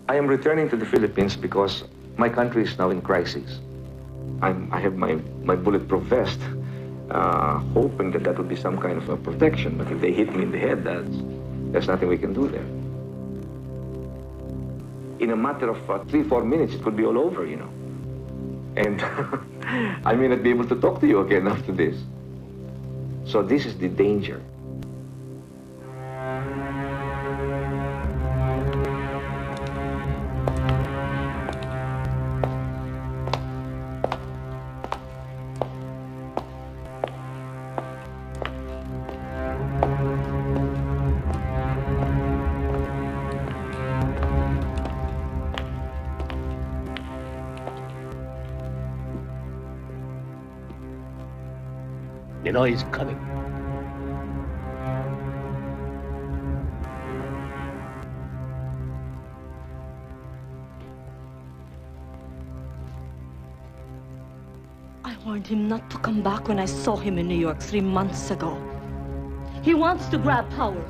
I am returning to the Philippines because my country is now in crisis. I have my bulletproof vest, hoping that that would be some kind of a protection. But if they hit me in the head, there's nothing we can do there. In a matter of 3-4 minutes, it could be all over, you know. And I may not be able to talk to you again after this. So this is the danger. Ninoy is coming. I warned him not to come back when I saw him in New York 3 months ago. He wants to grab power.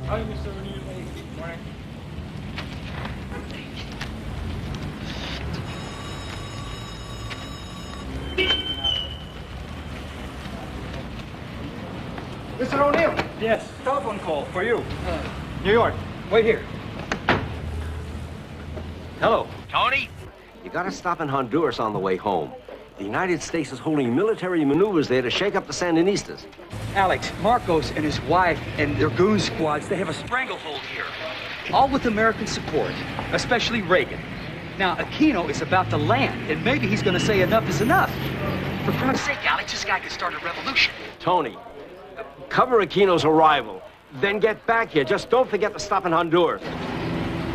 Hi, Mr. O'Neill. Morning. Mr. O'Neill! Yes. Telephone call for you. New York. Wait here. Hello. Tony? You gotta stop in Honduras on the way home. The United States is holding military maneuvers there to shake up the Sandinistas. Alex, Marcos and his wife and their goon squads, they have a stranglehold here. All with American support, especially Reagan. Now, Aquino is about to land, and maybe he's gonna say enough is enough. For God's sake, Alex, this guy could start a revolution. Tony, cover Aquino's arrival. Then get back here. Just don't forget to stop in Honduras.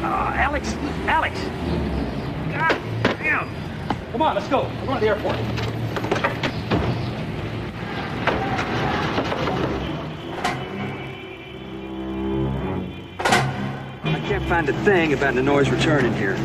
Alex! God damn! Come on, let's go. We're going to the airport. I can't find a thing about Ninoy's return in here.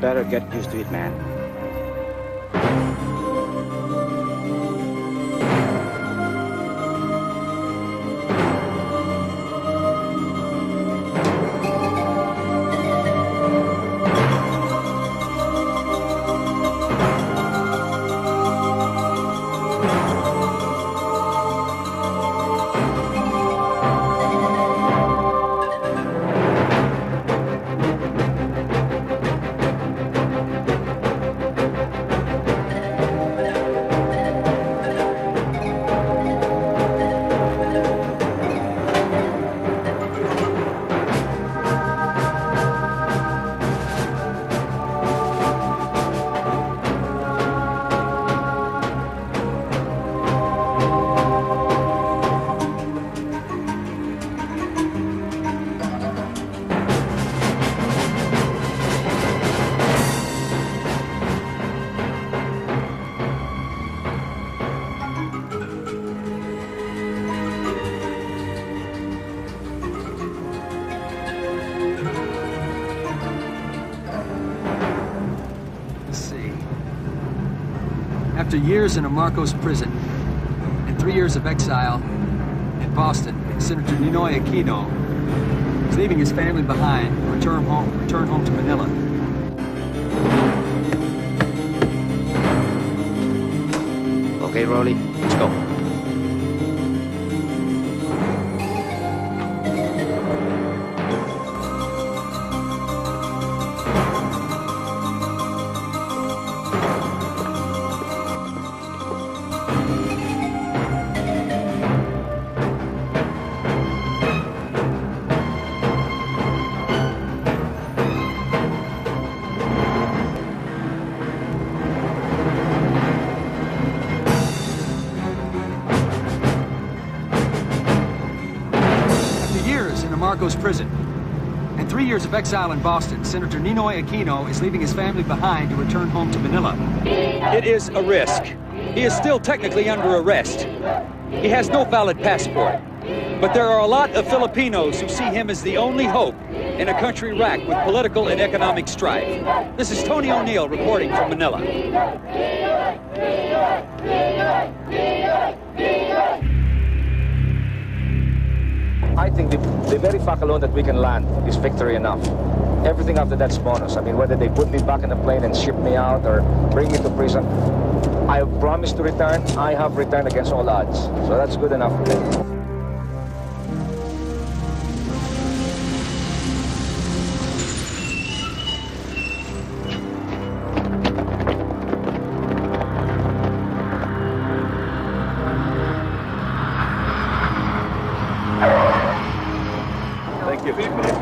Better get used to it, man. After years in a Marcos prison and 3 years of exile in Boston, Senator Ninoy Aquino is leaving his family behind to return home to Manila. Okay, Rolly, let's go. Marcos prison. In 3 years of exile in Boston, Senator Ninoy Aquino is leaving his family behind to return home to Manila. It is a risk. He is still technically under arrest. He has no valid passport. But there are a lot of Filipinos who see him as the only hope in a country racked with political and economic strife. This is Tony O'Neill reporting from Manila. I think the very fact alone that we can land is victory enough. Everything after that's bonus. I mean, whether they put me back in the plane and ship me out or bring me to prison, I have promised to return. I have returned against all odds. So that's good enough for me.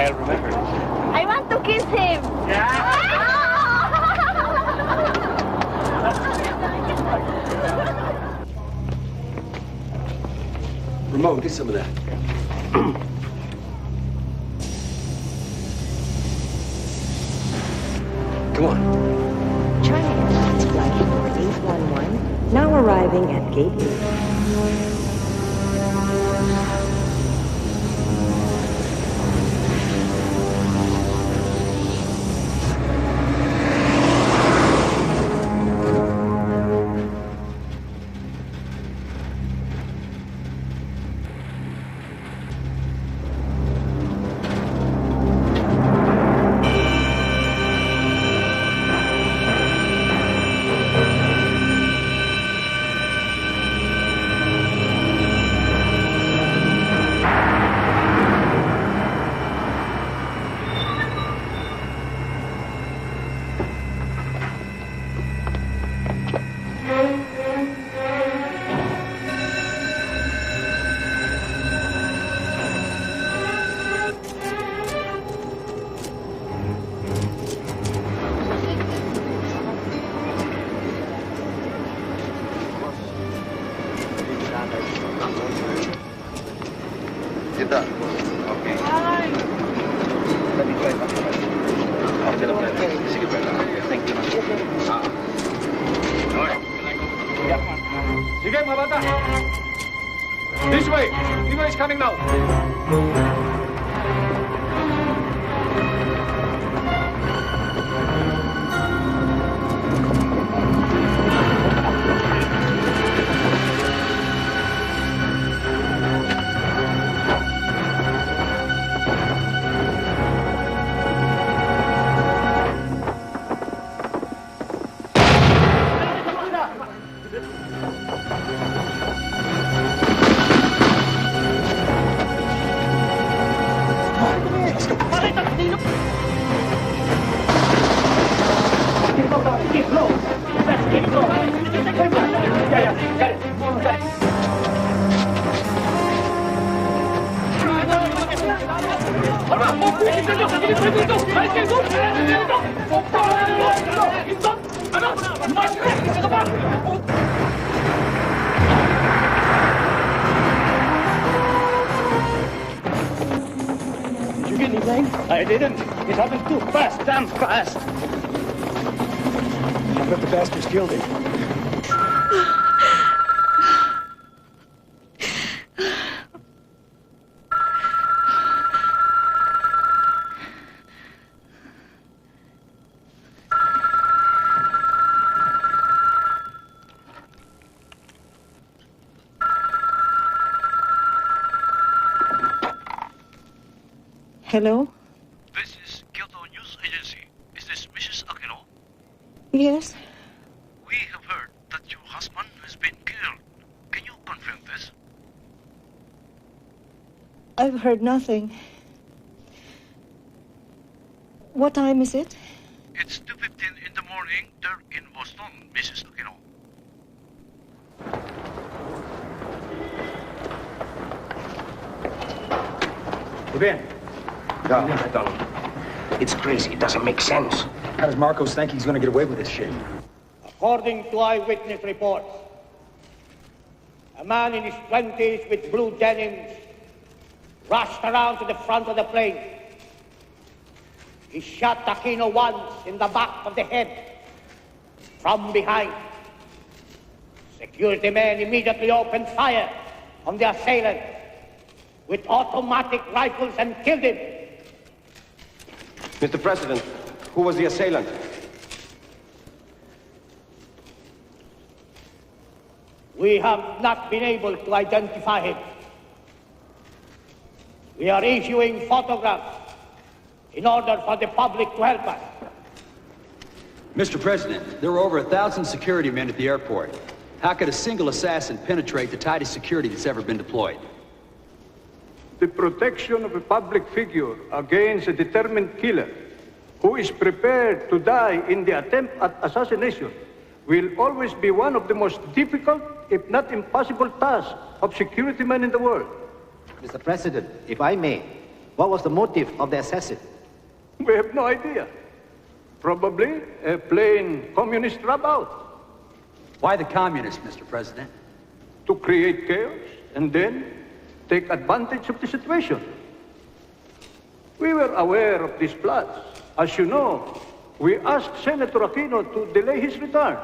I'll remember. I want to kiss him. Ramon, get some of that. Come on. China Airlines flight number 811, now arriving at Gate 8. Kita. Okay. Sige, brother. Thank you. Sige, mga bata. This way. Ninoy is coming now. Did you get anything? I didn't. It happened too fast, damn fast. I bet the bastards killed him. Hello? This is Kyoto News Agency. Is this Mrs. Aquino? Yes? We have heard that your husband has been killed. Can you confirm this? I've heard nothing. What time is it? It's 2:15 in the morning there in Boston, Mrs. Aquino. Ben, It's crazy. It doesn't make sense. how does Marcos think he's going to get away with this shit? According to eyewitness reports, a man in his 20s with blue denims rushed around to the front of the plane. He shot Aquino once in the back of the head from behind. Security men immediately opened fire on the assailant with automatic rifles and killed him. Mr. President, who was the assailant? We have not been able to identify him. We are issuing photographs in order for the public to help us. Mr. President, there were over 1,000 security men at the airport. How could a single assassin penetrate the tightest security that's ever been deployed? The protection of a public figure against a determined killer who is prepared to die in the attempt at assassination will always be one of the most difficult, if not impossible, tasks of security men in the world. Mr. President, if I may, what was the motive of the assassin? We have no idea. Probably a plain communist dropout. Why the communists, Mr. President? To create chaos and then take advantage of the situation. We were aware of these plots. As you know, we asked Senator Aquino to delay his return.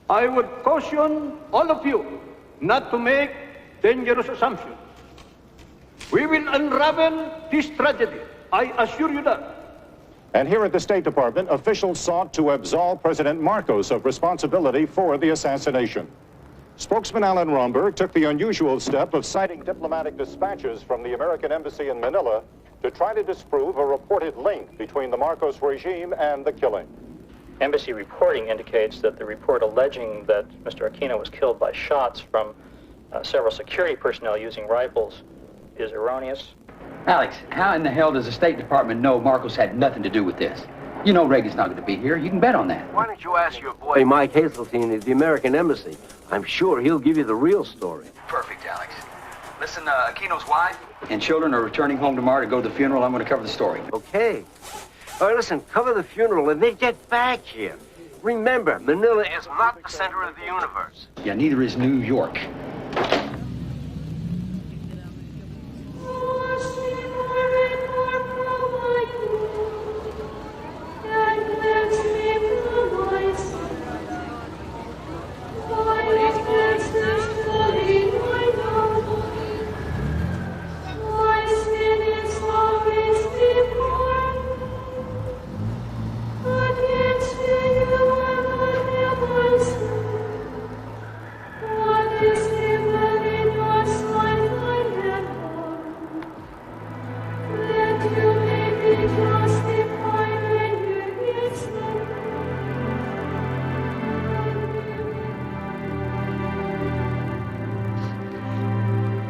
I would caution all of you not to make dangerous assumptions. We will unravel this tragedy. I assure you that. And here at the State Department, officials sought to absolve President Marcos of responsibility for the assassination. Spokesman Alan Romberg took the unusual step of citing diplomatic dispatches from the American Embassy in Manila to try to disprove a reported link between the Marcos regime and the killing. Embassy reporting indicates that the report alleging that Mr. Aquino was killed by shots from several security personnel using rifles is erroneous. Alex, how in the hell does the State Department know Marcos had nothing to do with this? You know Reagan's not going to be here. You can bet on that. Why don't you ask your boy Mike Hazeltine at the American Embassy? I'm sure he'll give you the real story. Perfect, Alex. Listen, Aquino's wife and children are returning home tomorrow to go to the funeral. I'm going to cover the story. Okay. All right, listen, cover the funeral and then get back here. Remember, Manila is not the center of the universe. Yeah, neither is New York.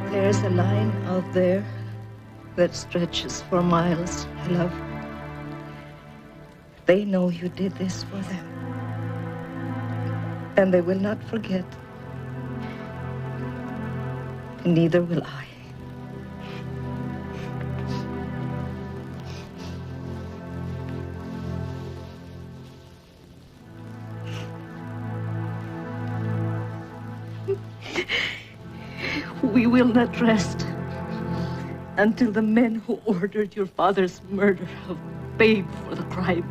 There's a line out there that stretches for miles, love. They know you did this for them. And they will not forget. And neither will I. We will not rest until the men who ordered your father's murder have paid for the crime.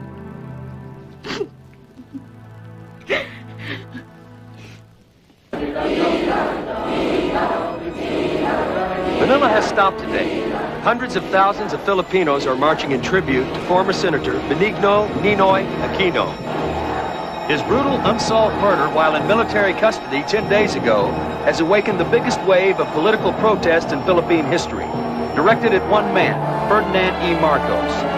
Manila has stopped today. Hundreds of thousands of Filipinos are marching in tribute to former Senator Benigno Ninoy Aquino. His brutal, unsolved murder while in military custody 10 days ago has awakened the biggest wave of political protest in Philippine history, directed at one man, Ferdinand Marcos.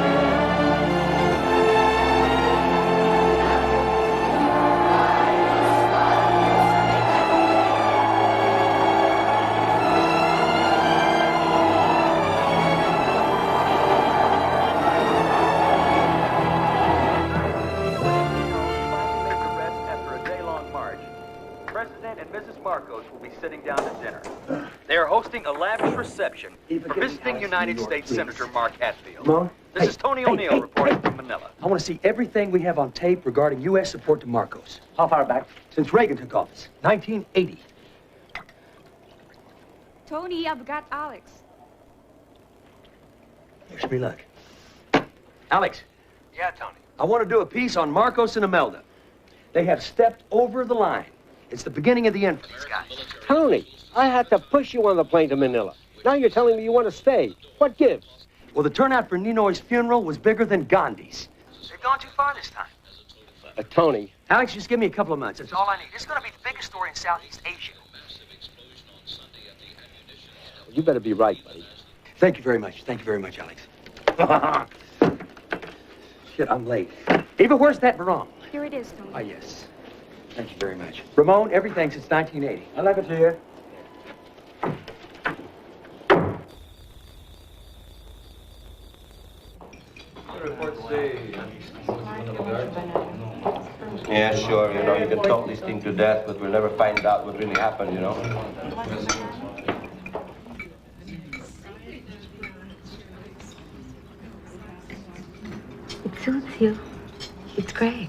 A lavish reception for visiting United States Senator Mark Hatfield. This is Tony O'Neill reporting from Manila. I want to see everything we have on tape regarding U.S. support to Marcos. How far back? Since Reagan took office, 1980. Tony, I've got Alex. Wish me luck. Alex. Yeah, Tony. I want to do a piece on Marcos and Imelda. They have stepped over the line. It's the beginning of the end for these guys. Tony, I had to push you on the plane to Manila. Now you're telling me you want to stay. What gives? Well, the turnout for Ninoy's funeral was bigger than Gandhi's. They've gone too far this time. Tony. Alex, just give me a couple of months. That's all I need. It's going to be the biggest story in Southeast Asia. You better be right, buddy. Thank you very much. Thank you very much, Alex. Shit, I'm late. Eva, where's that barong? Here it is, Tony. Ah, yes. Thank you very much. Ramon, everything since 1980. I love it here. Yeah, sure, you know, you can talk this thing to death, but we'll never find out what really happened, you know. It suits you. It's great.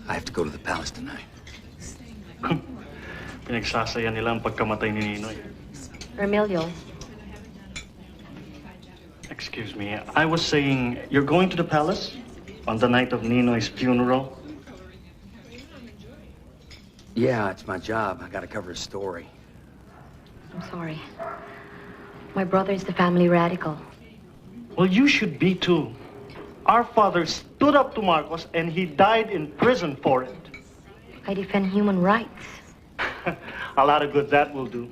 I have to go to the palace tonight. Pinagsasaya nila ang pagkamatay ni Ninoy. Emilio. Excuse me, I was saying, you're going to the palace on the night of Ninoy's funeral? Yeah, it's my job. I gotta cover a story. I'm sorry. My brother is the family radical. Well, you should be too. Our father stood up to Marcos and he died in prison for it. I defend human rights. A lot of good that will do.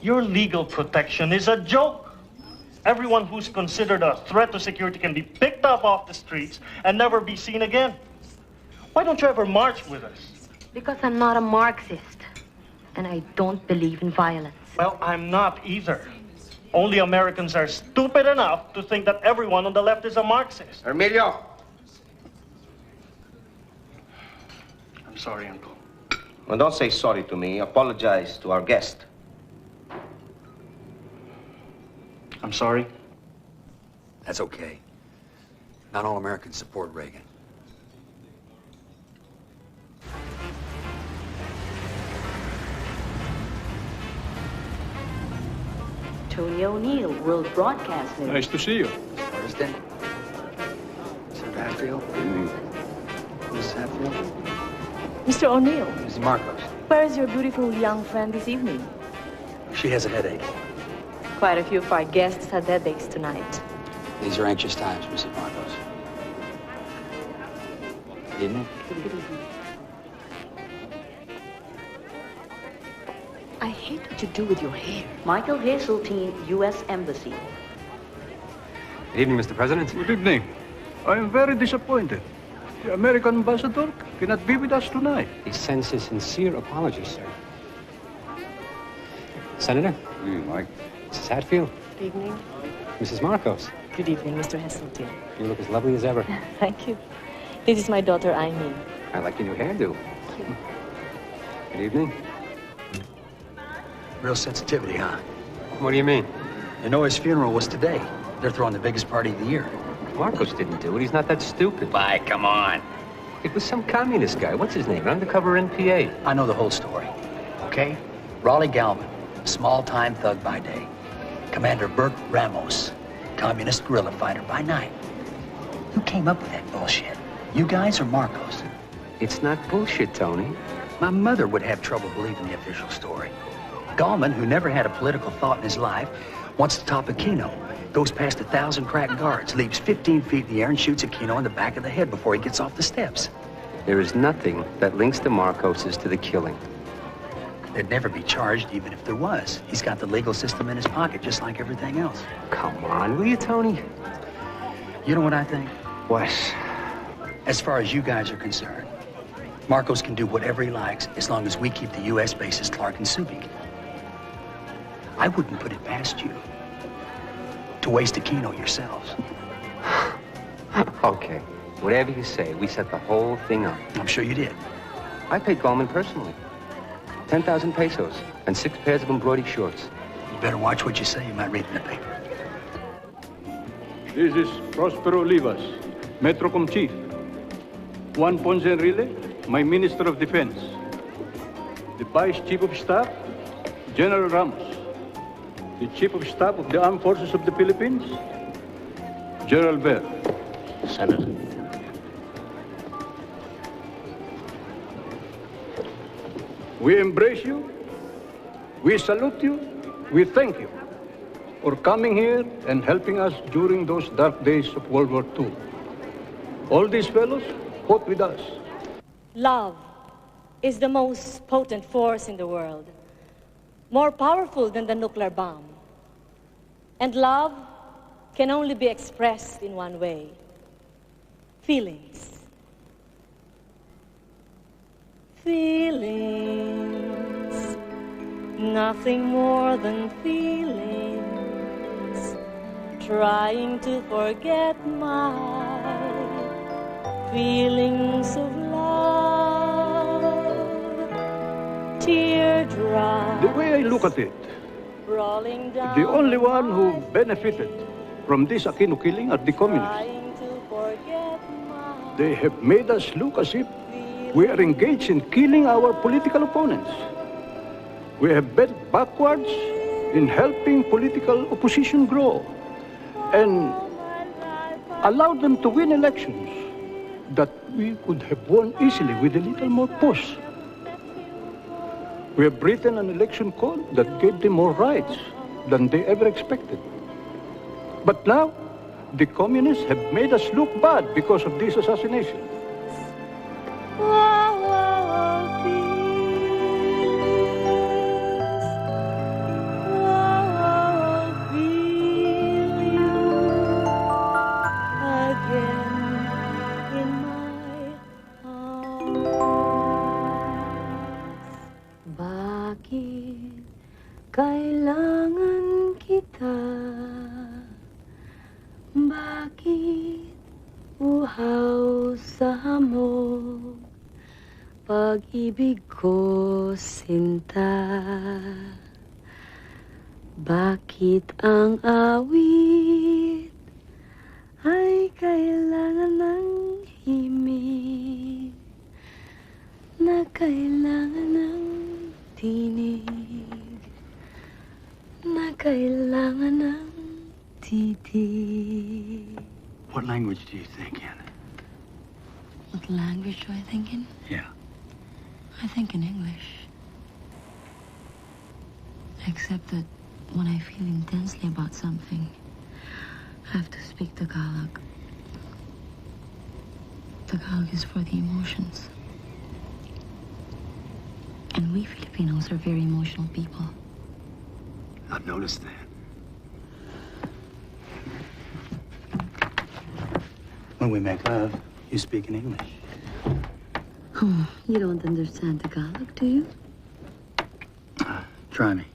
Your legal protection is a joke. Everyone who's considered a threat to security can be picked up off the streets and never be seen again. Why don't you ever march with us? Because I'm not a Marxist. And I don't believe in violence. Well, I'm not either. Only Americans are stupid enough to think that everyone on the left is a Marxist. Emilio! I'm sorry, Uncle. Well, don't say sorry to me. Apologize to our guest. I'm sorry. That's okay. Not all Americans support Reagan. Tony O'Neill, World Broadcasting. Nice to see you. Thursday. Senator Hatfield. Mrs. Hatfield. Mr. O'Neill, Mrs. Marcos. where is your beautiful young friend this evening? She has a headache. Quite a few of our guests had headaches tonight. These are anxious times, Mrs. Marcos. Good evening. Good evening. I hate what you do with your hair. Michael Hazeltine, U.S. Embassy. Good evening, Mr. President. Good evening. I am very disappointed. The American ambassador cannot be with us tonight. He sends his sincere apologies, sir. Senator? Good evening, Mike. Mrs. Hatfield? Good evening. Mrs. Marcos? Good evening, Mr. Hazeltine. You look as lovely as ever. Thank you. This is my daughter, Aimee. I like your new hairdo. Good evening. Real sensitivity, huh? What do you mean? Ninoy's funeral was today. They're throwing the biggest party of the year. Marcos didn't do it. He's not that stupid. Bye, come on. It was some communist guy. What's his name? An undercover NPA. I know the whole story. Okay? Raleigh Galvin, small-time thug by day. Commander Bert Ramos, communist guerrilla fighter by night. Who came up with that bullshit? You guys or Marcos? It's not bullshit, Tony. My mother would have trouble believing the official story. Gallman, who never had a political thought in his life, wants to top Aquino. Goes past 1,000 crack guards, leaps 15 feet in the air and shoots Aquino in the back of the head before he gets off the steps. There is nothing that links the Marcoses to the killing. They'd never be charged even if there was. He's got the legal system in his pocket just like everything else. Come on, will you, Tony? You know what I think? What? As far as you guys are concerned, Marcos can do whatever he likes as long as we keep the U.S. bases Clark and Subic. I wouldn't put it past you to waste Aquino yourselves. Okay, whatever you say, we set the whole thing up. I'm sure you did. I paid Gallman personally. 10,000 pesos and 6 pairs of embroidered shorts. You better watch what you say. You might read in the paper. This is Prospero Olivas, Metrocom Chief. Juan Ponce Enrile, my Minister of Defense. The Vice Chief of Staff, General Ramos. the Chief of Staff of the Armed Forces of the Philippines, General Ver. Senator. We embrace you, we salute you, we thank you for coming here and helping us during those dark days of World War II. All these fellows fought with us. Love is the most potent force in the world, more powerful than the nuclear bomb. And love can only be expressed in one way: feelings. Feelings, nothing more than feelings, trying to forget my feelings of love, teardrops. The way I look at it, rolling down the only one who benefited from this Aquino killing are the communists. They have made us look as if we are engaged in killing our political opponents. We have bent backwards in helping political opposition grow and allowed them to win elections that we could have won easily with a little more push. We have written an election code that gave them more rights than they ever expected. But now, the communists have made us look bad because of this assassination. Kailangan kita, bakit uhaw sa hamog, pag-ibig ko sinta, bakit ang awit ay kailangan ng himig, na kailangan ng tinig, na kailangan ng titig. What language do you think in? What language do I think in? Yeah. I think in English. Except that when I feel intensely about something, I have to speak Tagalog. Tagalog is for the emotions. And we Filipinos are very emotional people. I've noticed that. When we make love, you speak in English. Oh, you don't understand Tagalog, do you? Try me.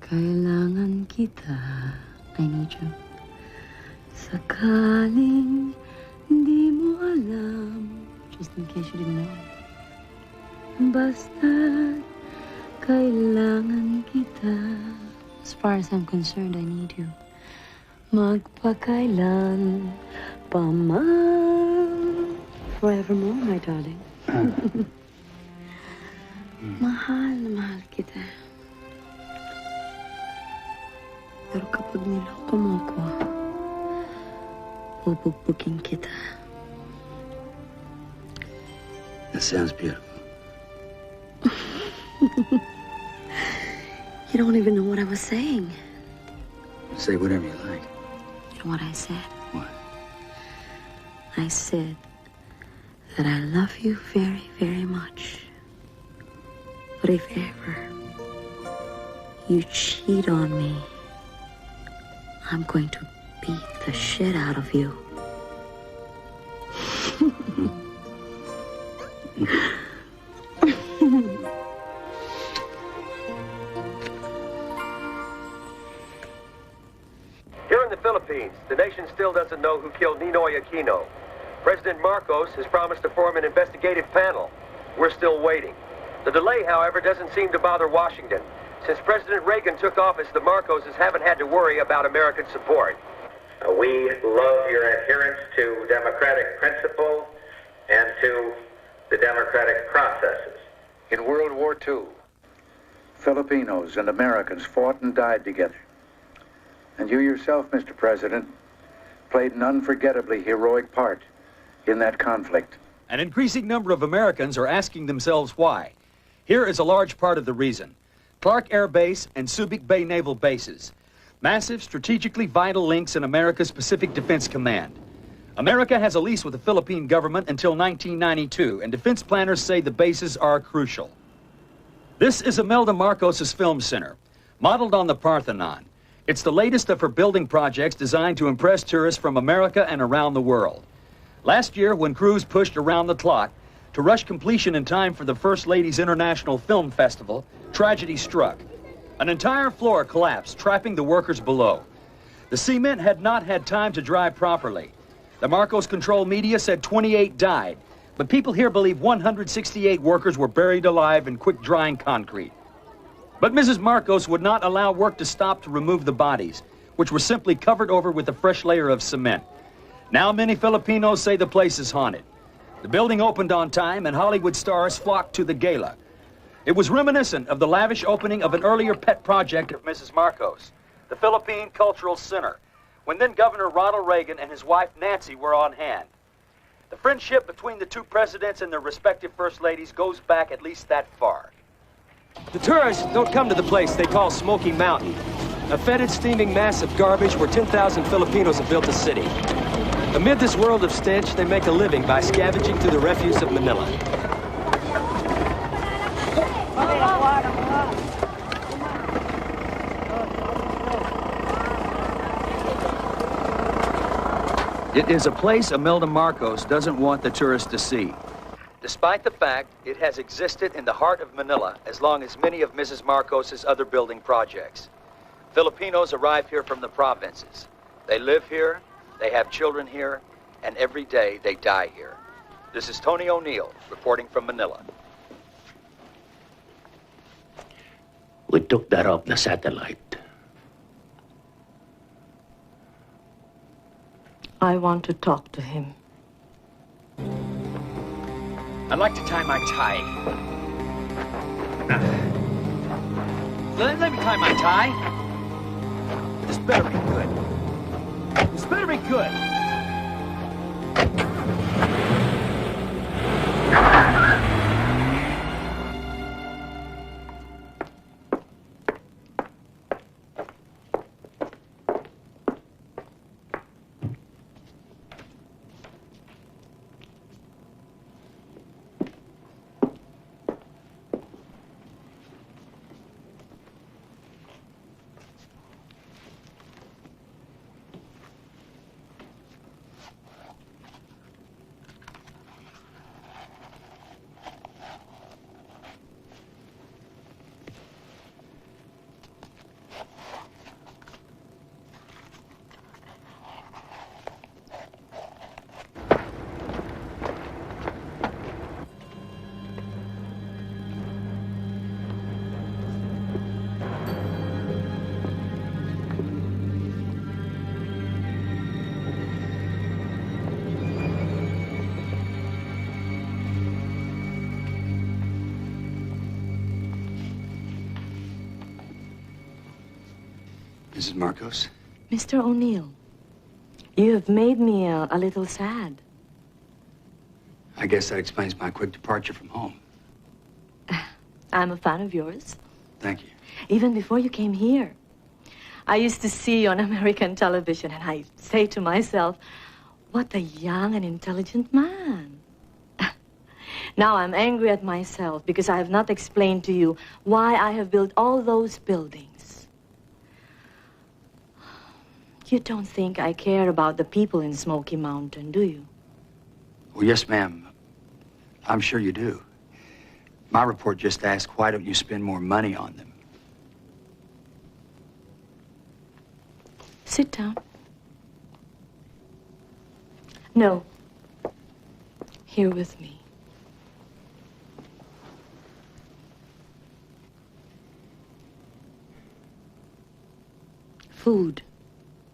Kailangan kita. I need you. Sakaling hindi mo alam, just in case you didn't know. Basta't kailangan kita. As far as I'm concerned, I need you. Magpakailan pa man. Forevermore, my darling. Mahal na mahal kita. Pero kapag niloko mo ko, bubugbukin kita. That sounds beautiful. You don't even know what I was saying. Say whatever you like. You know what I said? What? I said that I love you very, very much. But if ever you cheat on me, I'm going to beat the shit out of you. Here in the Philippines, the nation still doesn't know who killed Ninoy Aquino. President Marcos has promised to form an investigative panel. We're still waiting. The delay, however, doesn't seem to bother Washington. Since President Reagan took office, the Marcoses haven't had to worry about American support. We love your adherence to democratic principles and to the democratic processes. In World War II, Filipinos and Americans fought and died together. And you yourself, Mr. President, played an unforgettably heroic part in that conflict. An increasing number of Americans are asking themselves why. Here is a large part of the reason. Clark Air Base and Subic Bay Naval Bases. Massive, strategically vital links in America's Pacific Defense Command. America has a lease with the Philippine government until 1992, and defense planners say the bases are crucial. This is Imelda Marcos' film center, modeled on the Parthenon. It's the latest of her building projects designed to impress tourists from America and around the world. Last year, when crews pushed around the clock to rush completion in time for the First Lady's International Film Festival, tragedy struck. An entire floor collapsed, trapping the workers below. The cement had not had time to dry properly. The Marcos-controlled media said 28 died, but people here believe 168 workers were buried alive in quick-drying concrete. But Mrs. Marcos would not allow work to stop to remove the bodies, which were simply covered over with a fresh layer of cement. Now many Filipinos say the place is haunted. The building opened on time, and Hollywood stars flocked to the gala. It was reminiscent of the lavish opening of an earlier pet project of Mrs. Marcos, the Philippine Cultural Center, when then Governor Ronald Reagan and his wife Nancy were on hand. The friendship between the two presidents and their respective first ladies goes back at least that far. The tourists don't come to the place they call Smoky Mountain, a fetid, steaming mass of garbage where 10,000 Filipinos have built a city. Amid this world of stench, they make a living by scavenging through the refuse of Manila. It is a place Imelda Marcos doesn't want the tourists to see, despite the fact it has existed in the heart of Manila as long as many of Mrs. Marcos' other building projects. Filipinos arrive here from the provinces. They live here, they have children here, and every day they die here. This is Tony O'Neill reporting from Manila. We took that off the satellite. I want to talk to him. I'd like to tie my tie. Let me tie my tie. This better be good. This better be good. Mrs. Marcos? Mr. O'Neill, you have made me a little sad. I guess that explains my quick departure from home. I'm a fan of yours. Thank you. Even before you came here. I used to see you on American television, and I say to myself, what a young and intelligent man. Now I'm angry at myself because I have not explained to you why I have built all those buildings. You don't think I care about the people in Smoky Mountain, do you? Well, yes, ma'am. I'm sure you do. My report just asked, why don't you spend more money on them? Sit down. No. Here with me. Food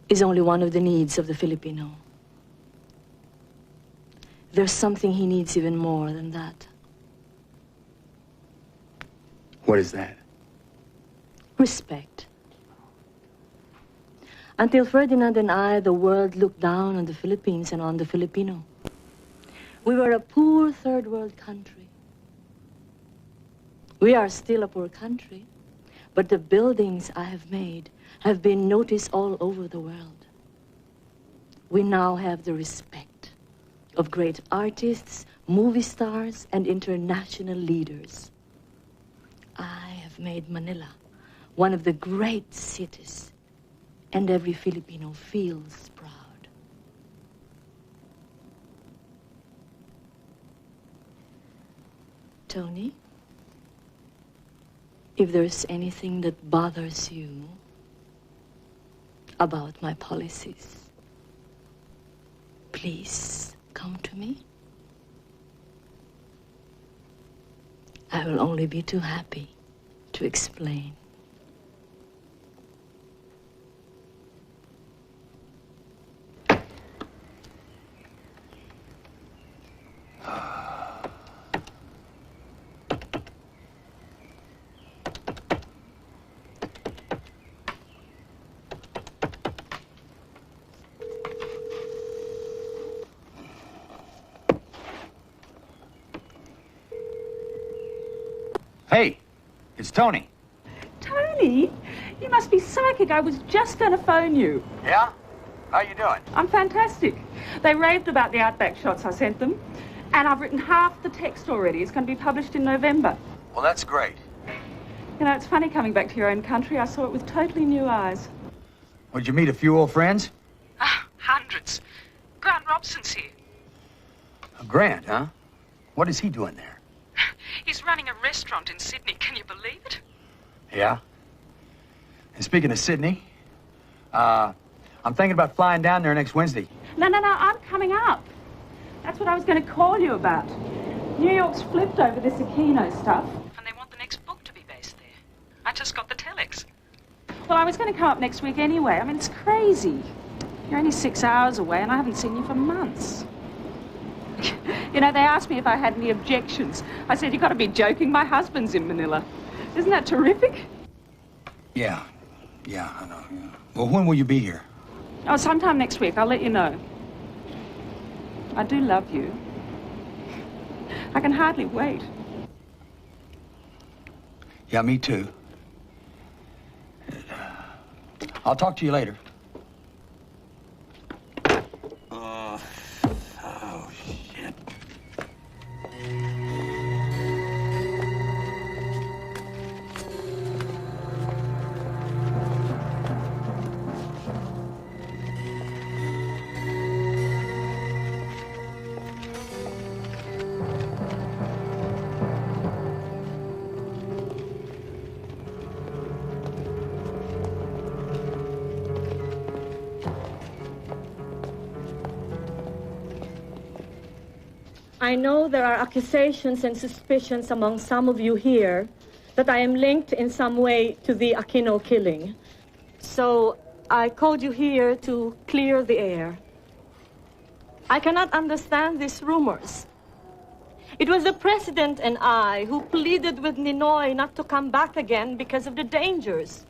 is only one of the needs of the Filipino. There's something he needs even more than that. What is that? Respect. Until Ferdinand and I, the world looked down on the Philippines and on the Filipino. We were a poor third world country. We are still a poor country, but the buildings I have made have been noticed all over the world. We now have the respect of great artists, movie stars, and international leaders. I have made Manila one of the great cities, and every Filipino feels proud. Tony, if there's anything that bothers you about my policies, please come to me. I will only be too happy to explain. Hey, it's Tony. Tony? You must be psychic. I was just going to phone you. Yeah? How you doing? I'm fantastic. They raved about the Outback shots I sent them, and I've written half the text already. It's going to be published in November. Well, that's great. You know, it's funny coming back to your own country. I saw it with totally new eyes. Well, did you meet a few old friends? Hundreds. Grant Robson's here. Grant, huh? What is he doing there? He's running a restaurant in Sydney. Can you believe it? Yeah? And speaking of Sydney, I'm thinking about flying down there next Wednesday. No, I'm coming up. That's what I was going to call you about. New York's flipped over this Aquino stuff. And they want the next book to be based there. I just got the telex. Well, I was going to come up next week anyway. I mean, it's crazy. You're only 6 hours away, and I haven't seen you for months. You know, they asked me if I had any objections. I said, you've got to be joking. My husband's in Manila. Isn't that terrific? Yeah, I know. Yeah. Well, when will you be here? Oh, sometime next week. I'll let you know. I do love you. I can hardly wait. Yeah, me too. I'll talk to you later. Oh, shit. I know there are accusations and suspicions among some of you here that I am linked in some way to the Aquino killing. So I called you here to clear the air. I cannot understand these rumors. It was the president and I who pleaded with Ninoy not to come back again because of the dangers.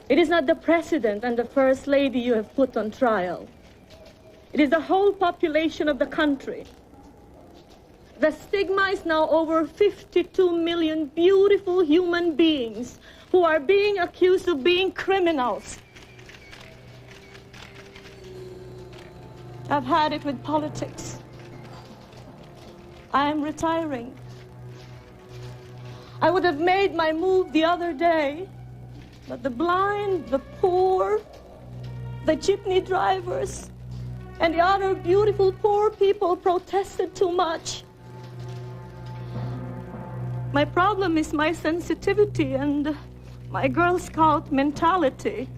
It is not the president and the first lady you have put on trial. It is the whole population of the country. The stigma is now over 52 million beautiful human beings who are being accused of being criminals. I've had it with politics. I am retiring. I would have made my move the other day, but the blind, the poor, the jeepney drivers, and the other beautiful poor people protested too much. My problem is my sensitivity and my Girl Scout mentality.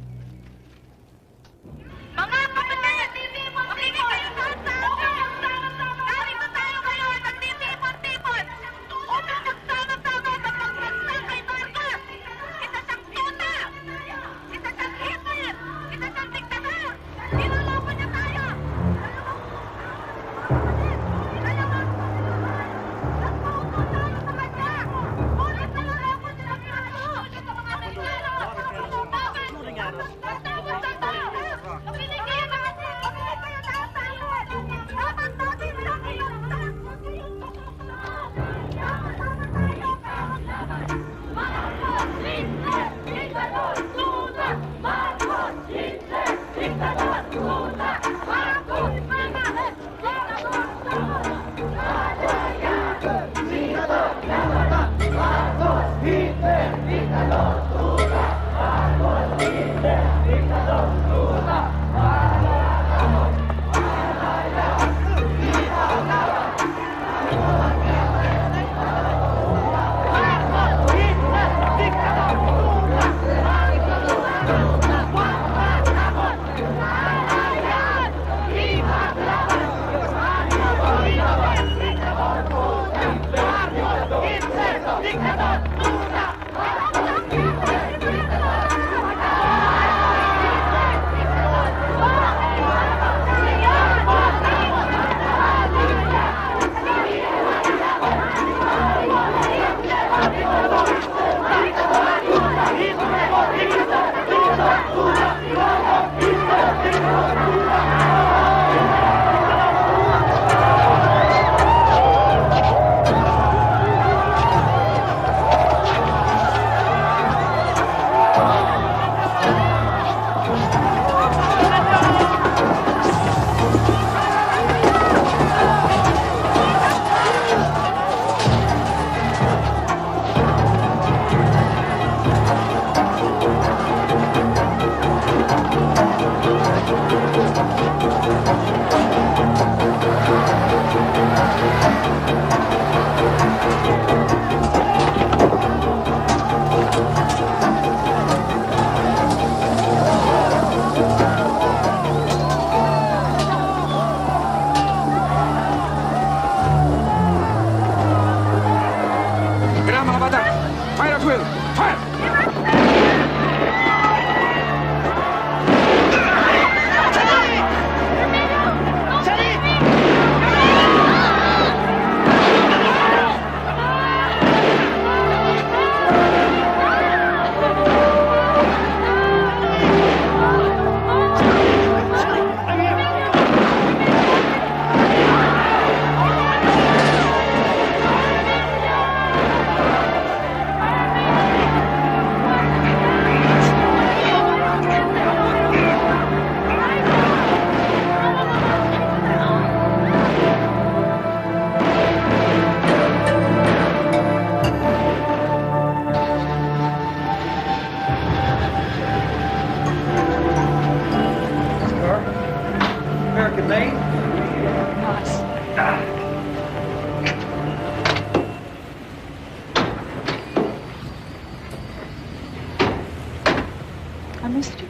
I missed you.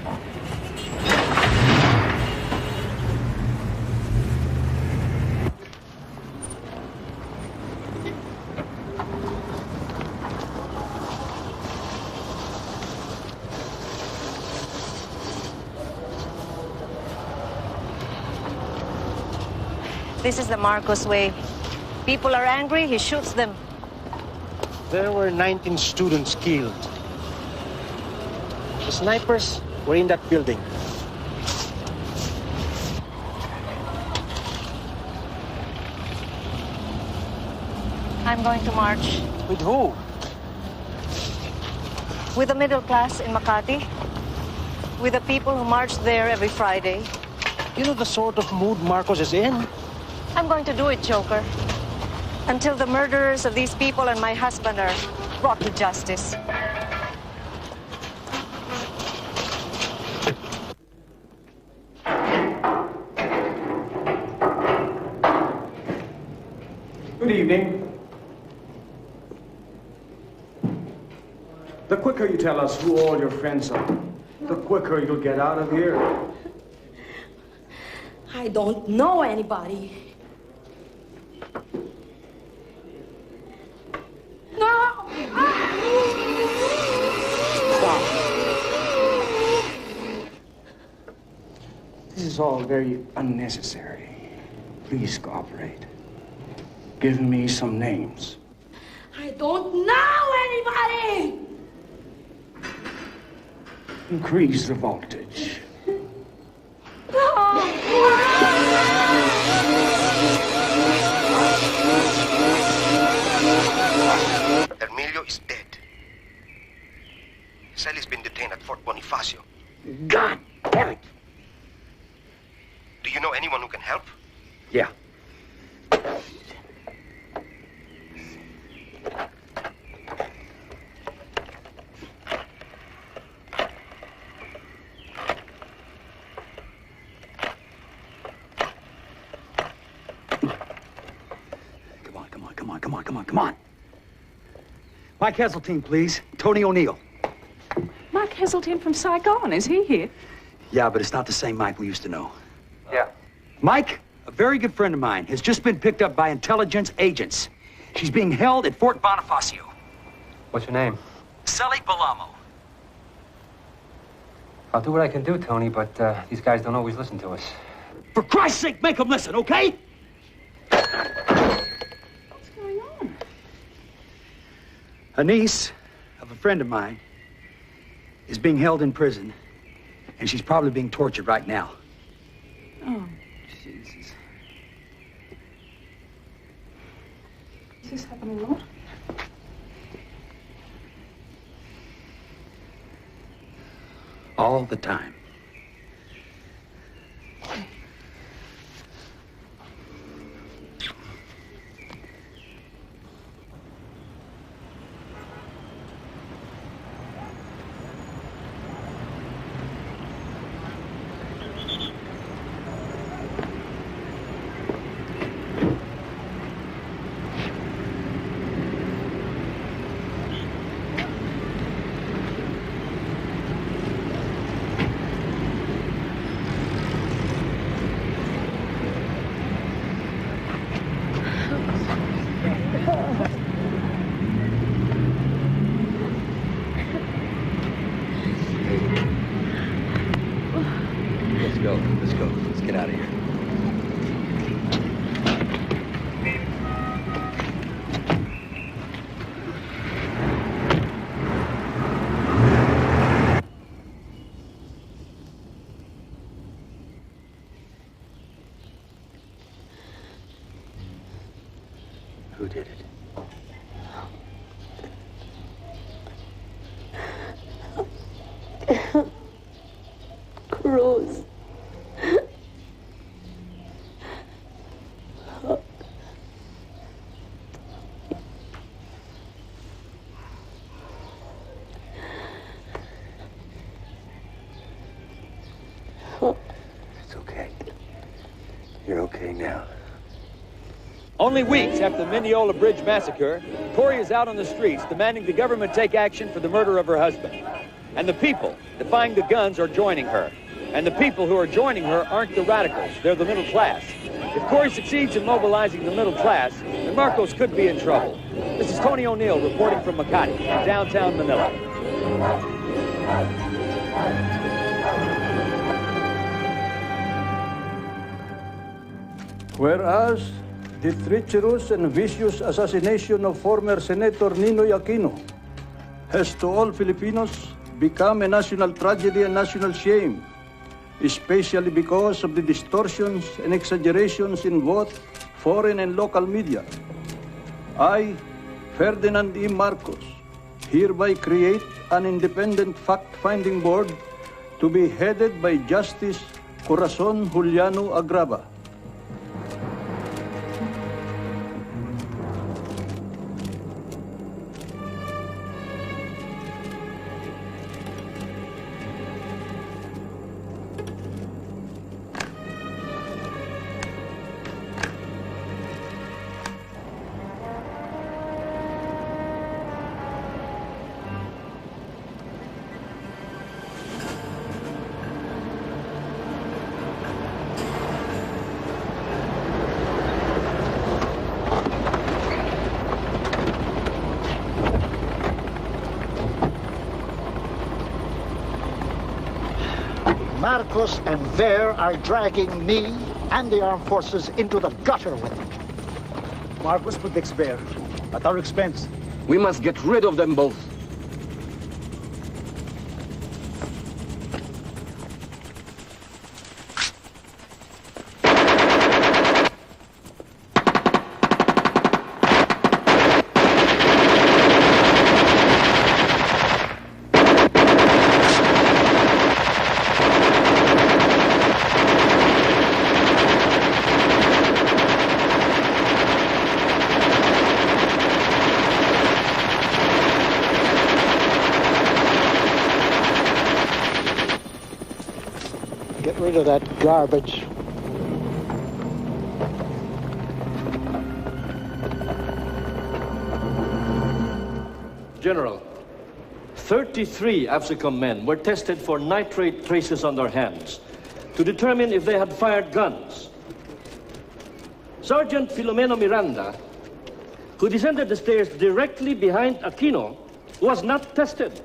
This is the Marcos way. People are angry, he shoots them. There were 19 students killed. The snipers were in that building. I'm going to march. With who? With the middle class in Makati. With the people who march there every Friday. You know the sort of mood Marcos is in? I'm going to do it, Joker. Until the murderers of these people and my husband are brought to justice. Good evening. The quicker you tell us who all your friends are, the quicker you'll get out of here. I don't know anybody. No! Stop. This is all very unnecessary. Please cooperate. Give me some names. I don't know anybody! Increase the voltage. Emilio is dead. Sally's been detained at Fort Bonifacio. God damn it! Do you know anyone who can help? Yeah. Come on. Mike Heseltine, please. Tony O'Neill. Mike Heseltine from Saigon, is he here? Yeah, but it's not the same Mike we used to know. Yeah. Mike, a very good friend of mine, has just been picked up by intelligence agents. She's being held at Fort Bonifacio. What's your name? Sally Balamo. I'll do what I can do, Tony, but these guys don't always listen to us. For Christ's sake, make them listen, okay? What's going on? A niece of a friend of mine is being held in prison, and she's probably being tortured right now. Oh, Jesus. Does this happen a lot? All the time. Who did it? Cruz. It's okay. You're okay now. Only weeks after the Mineola Bridge massacre, Tori is out on the streets demanding the government take action for the murder of her husband. And the people defying the guns are joining her. And the people who are joining her aren't the radicals, they're the middle class. If Tori succeeds in mobilizing the middle class, then Marcos could be in trouble. This is Tony O'Neill reporting from Makati, downtown Manila. Whereas the treacherous and vicious assassination of former Senator Ninoy Aquino has to all Filipinos become a national tragedy and national shame, especially because of the distortions and exaggerations in both foreign and local media. I, Ferdinand Marcos, hereby create an independent fact-finding board to be headed by Justice Corazon Juliano Agrava. Marcos and Ver are dragging me and the armed forces into the gutter with it. Marcos protects Ver at our expense. We must get rid of them both. Get rid of that garbage. General, 33 AFSICOM men were tested for nitrate traces on their hands to determine if they had fired guns. Sergeant Filomeno Miranda, who descended the stairs directly behind Aquino, was not tested.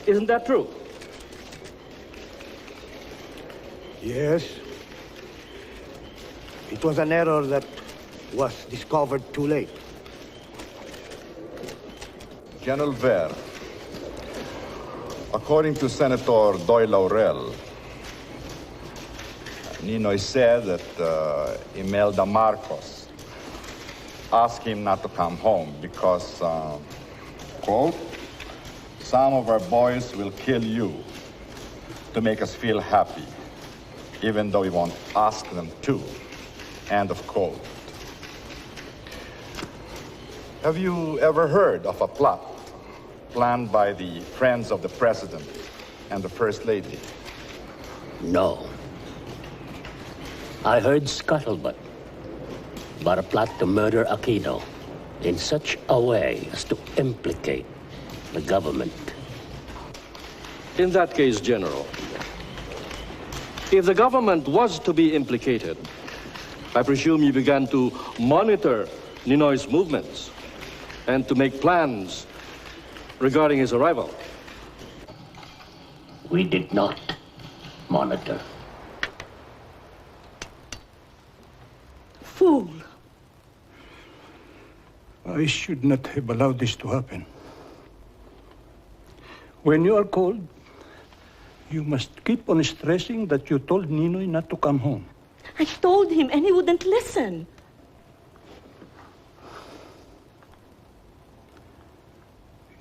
Isn't that true? Yes. It was an error that was discovered too late. General Ver, according to Senator Doy Laurel, Ninoy said that Imelda Marcos asked him not to come home because, quote, some of our boys will kill you to make us feel happy, even though we won't ask them to, end of quote. Have you ever heard of a plot planned by the friends of the President and the First Lady? No. I heard scuttlebutt, but a plot to murder Aquino in such a way as to implicate the government. In that case, General, if the government was to be implicated, I presume you began to monitor Ninoy's movements and to make plans regarding his arrival. We did not monitor. Fool. I should not have allowed this to happen. When you are called, you must keep on stressing that you told Ninoy not to come home. I told him and he wouldn't listen.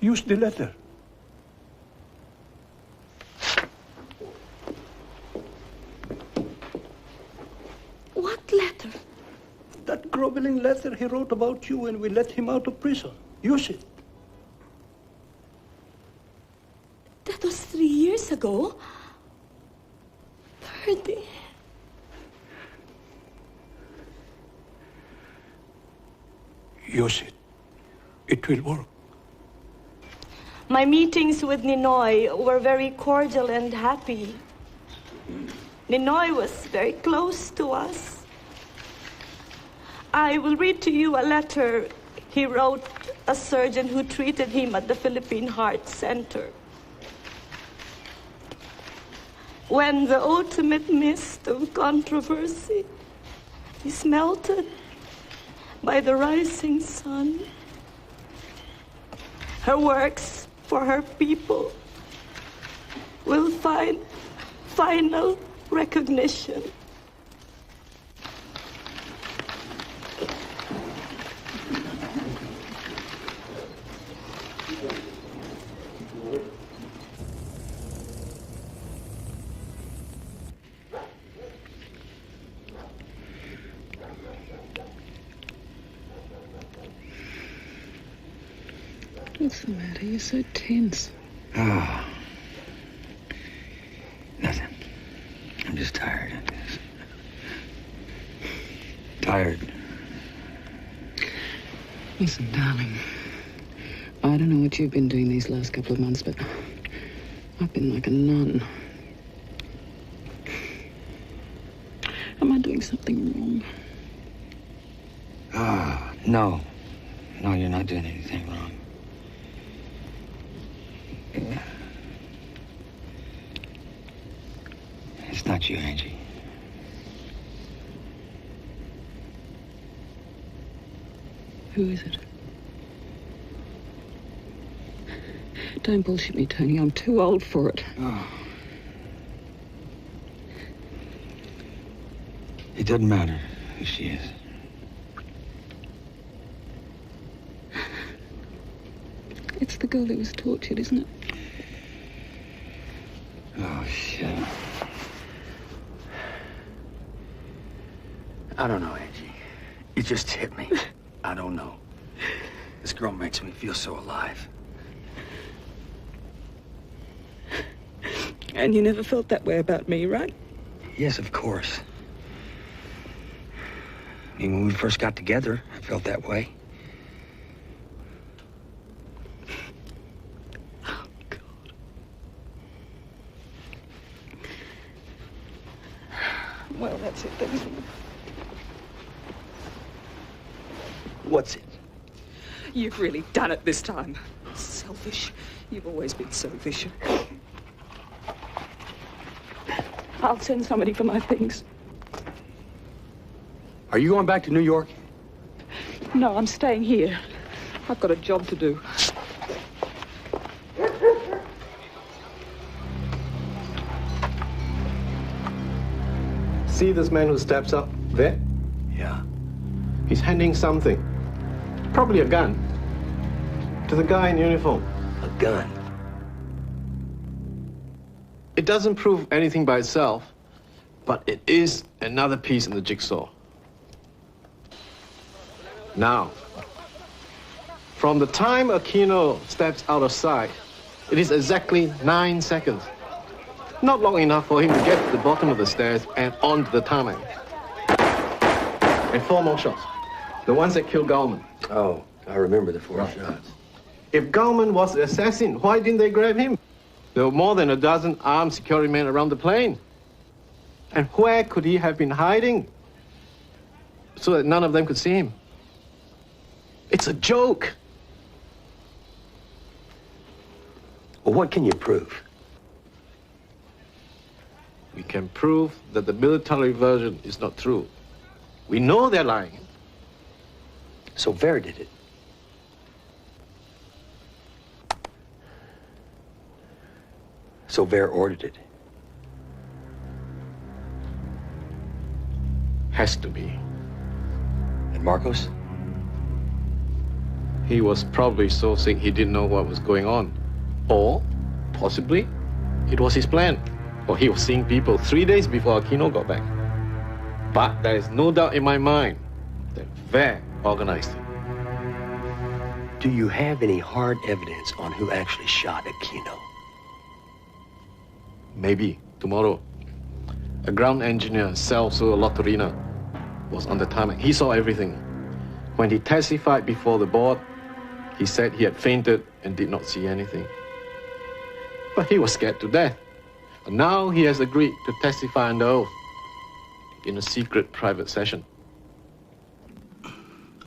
Use the letter. What letter? That groveling letter he wrote about you when we let him out of prison. Use it. That was 3 years ago. Ferdy. Use it. It will work. My meetings with Ninoy were very cordial and happy. Ninoy was very close to us. I will read to you a letter he wrote a surgeon who treated him at the Philippine Heart Center. When the ultimate mist of controversy is melted by the rising sun, her works for her people will find final recognition. What's the matter? You're so tense. Oh. Nothing. I'm just tired, I guess. Tired. Listen, darling. I don't know what you've been doing these last couple of months, but I've been like a nun. Am I doing something wrong? Ah, no. No, you're not doing anything wrong. It's not you, Angie. Who is it? Don't bullshit me, Tony. I'm too old for it. Oh. It doesn't matter who she is. It's the girl that was tortured, isn't it? Oh, shit. I don't know, Angie. It just hit me. I don't know. This girl makes me feel so alive. And you never felt that way about me, right? Yes, of course. I mean, when we first got together, I felt that way. Well, that's it then. What's it? You've really done it this time. Selfish. You've always been selfish. I'll send somebody for my things. Are you going back to New York? No, I'm staying here. I've got a job to do. See this man who steps up there? Yeah. He's handing something, probably a gun, to the guy in uniform. A gun? It doesn't prove anything by itself, but it is another piece in the jigsaw. Now, from the time Aquino steps out of sight, it is exactly 9 seconds. Not long enough for him to get to the bottom of the stairs and onto the tarmac. And 4 more shots. The ones that killed Gallman. Oh, I remember the 4 shots. If Gallman was the assassin, why didn't they grab him? There were more than a dozen armed security men around the plane. And where could he have been hiding? So that none of them could see him. It's a joke. Well, what can you prove? We can prove that the military version is not true. We know they're lying. So Ver did it. So Ver ordered it. Has to be. And Marcos? He was probably so sick he didn't know what was going on. Or, possibly, it was his plan. Or he was seeing people 3 days before Aquino got back. But there is no doubt in my mind that Ver organized it. Do you have any hard evidence on who actually shot Aquino? Maybe tomorrow. A ground engineer, Celso Lotterina, was on the tarmac. He saw everything. When he testified before the board, he said he had fainted and did not see anything. But he was scared to death. And now he has agreed to testify under oath in a secret private session.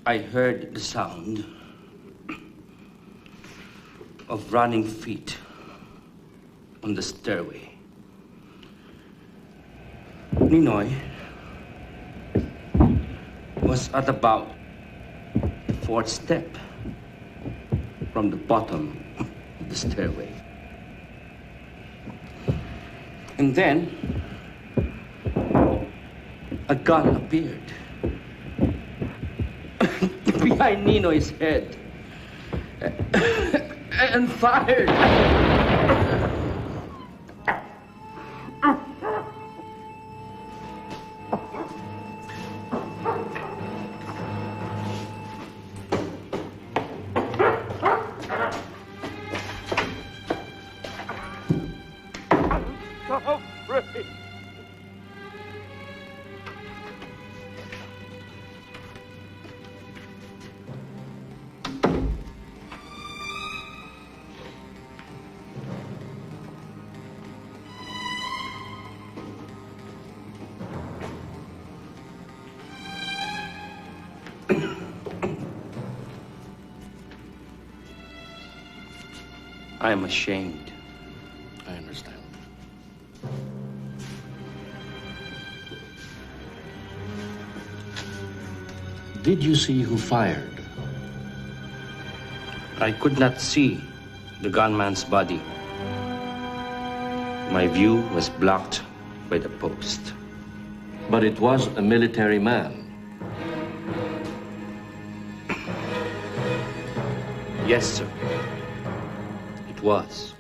I heard the sound of running feet on the stairway. Ninoy was at about the 4th step from the bottom of the stairway. And then a gun appeared behind Ninoy's head and fired. I am ashamed. I understand. Did you see who fired? I could not see the gunman's body. My view was blocked by the post. But it was a military man. Yes, sir. It was.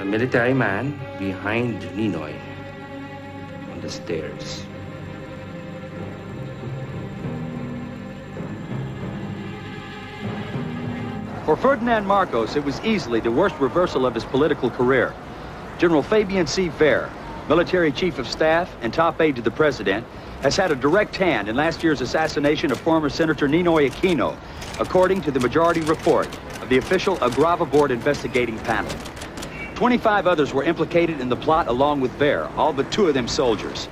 A military man behind Ninoy on the stairs. For Ferdinand Marcos, it was easily the worst reversal of his political career. General Fabian C. Ver, military chief of staff and top aide to the president, has had a direct hand in last year's assassination of former Senator Ninoy Aquino, according to the majority report of the official Agrava Board investigating panel. 25 others were implicated in the plot along with Ver, all but 2 of them soldiers.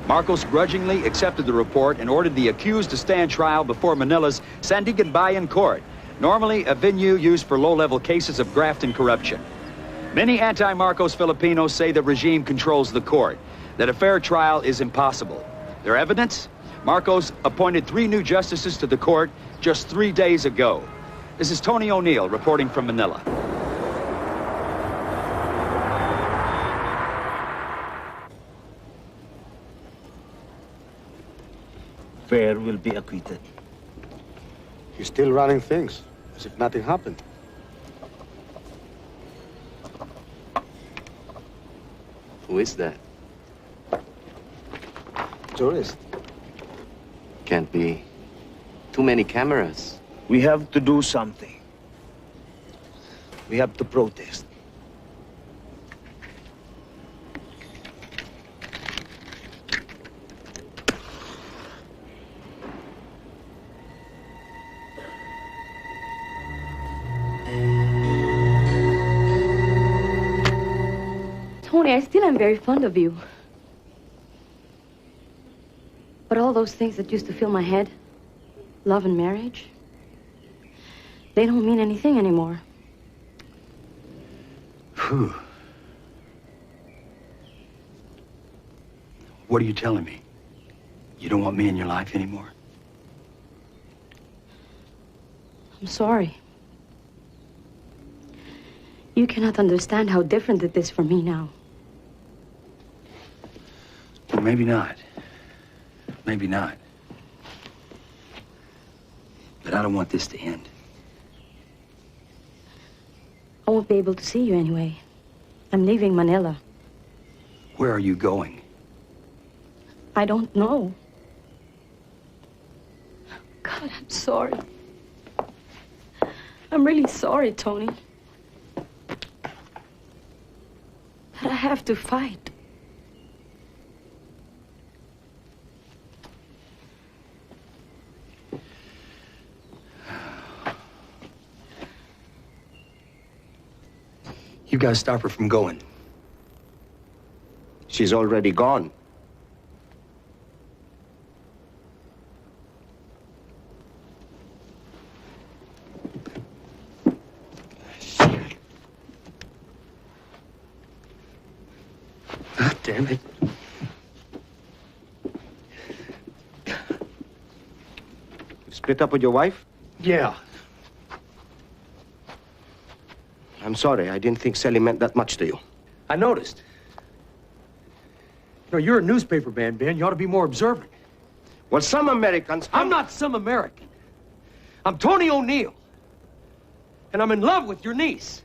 Marcos grudgingly accepted the report and ordered the accused to stand trial before Manila's Sandigan Bayan Court, normally a venue used for low-level cases of graft and corruption. Many anti-Marcos Filipinos say the regime controls the court, that a fair trial is impossible. Their evidence? Marcos appointed 3 new justices to the court just 3 days ago. This is Tony O'Neill reporting from Manila. Ver will be acquitted. He's still running things, as if nothing happened. Who is that? Tourist. Can't be too many cameras. We have to do something. We have to protest. Tony, I still am very fond of you. But all those things that used to fill my head, love and marriage, they don't mean anything anymore. Whew. What are you telling me? You don't want me in your life anymore? I'm sorry. You cannot understand how different it is for me now. Well, maybe not. Maybe not. But I don't want this to end. I won't be able to see you anyway. I'm leaving Manila. Where are you going? I don't know. God, I'm sorry. I'm really sorry, Tony. But I have to fight. You guys stop her from going. She's already gone. God damn it. You split up with your wife? Yeah. I'm sorry. I didn't think Sally meant that much to you. I noticed. You know, you're a newspaper man, Ben. You ought to be more observant. Well, some Americans... I'm not some American. I'm Tony O'Neill. And I'm in love with your niece.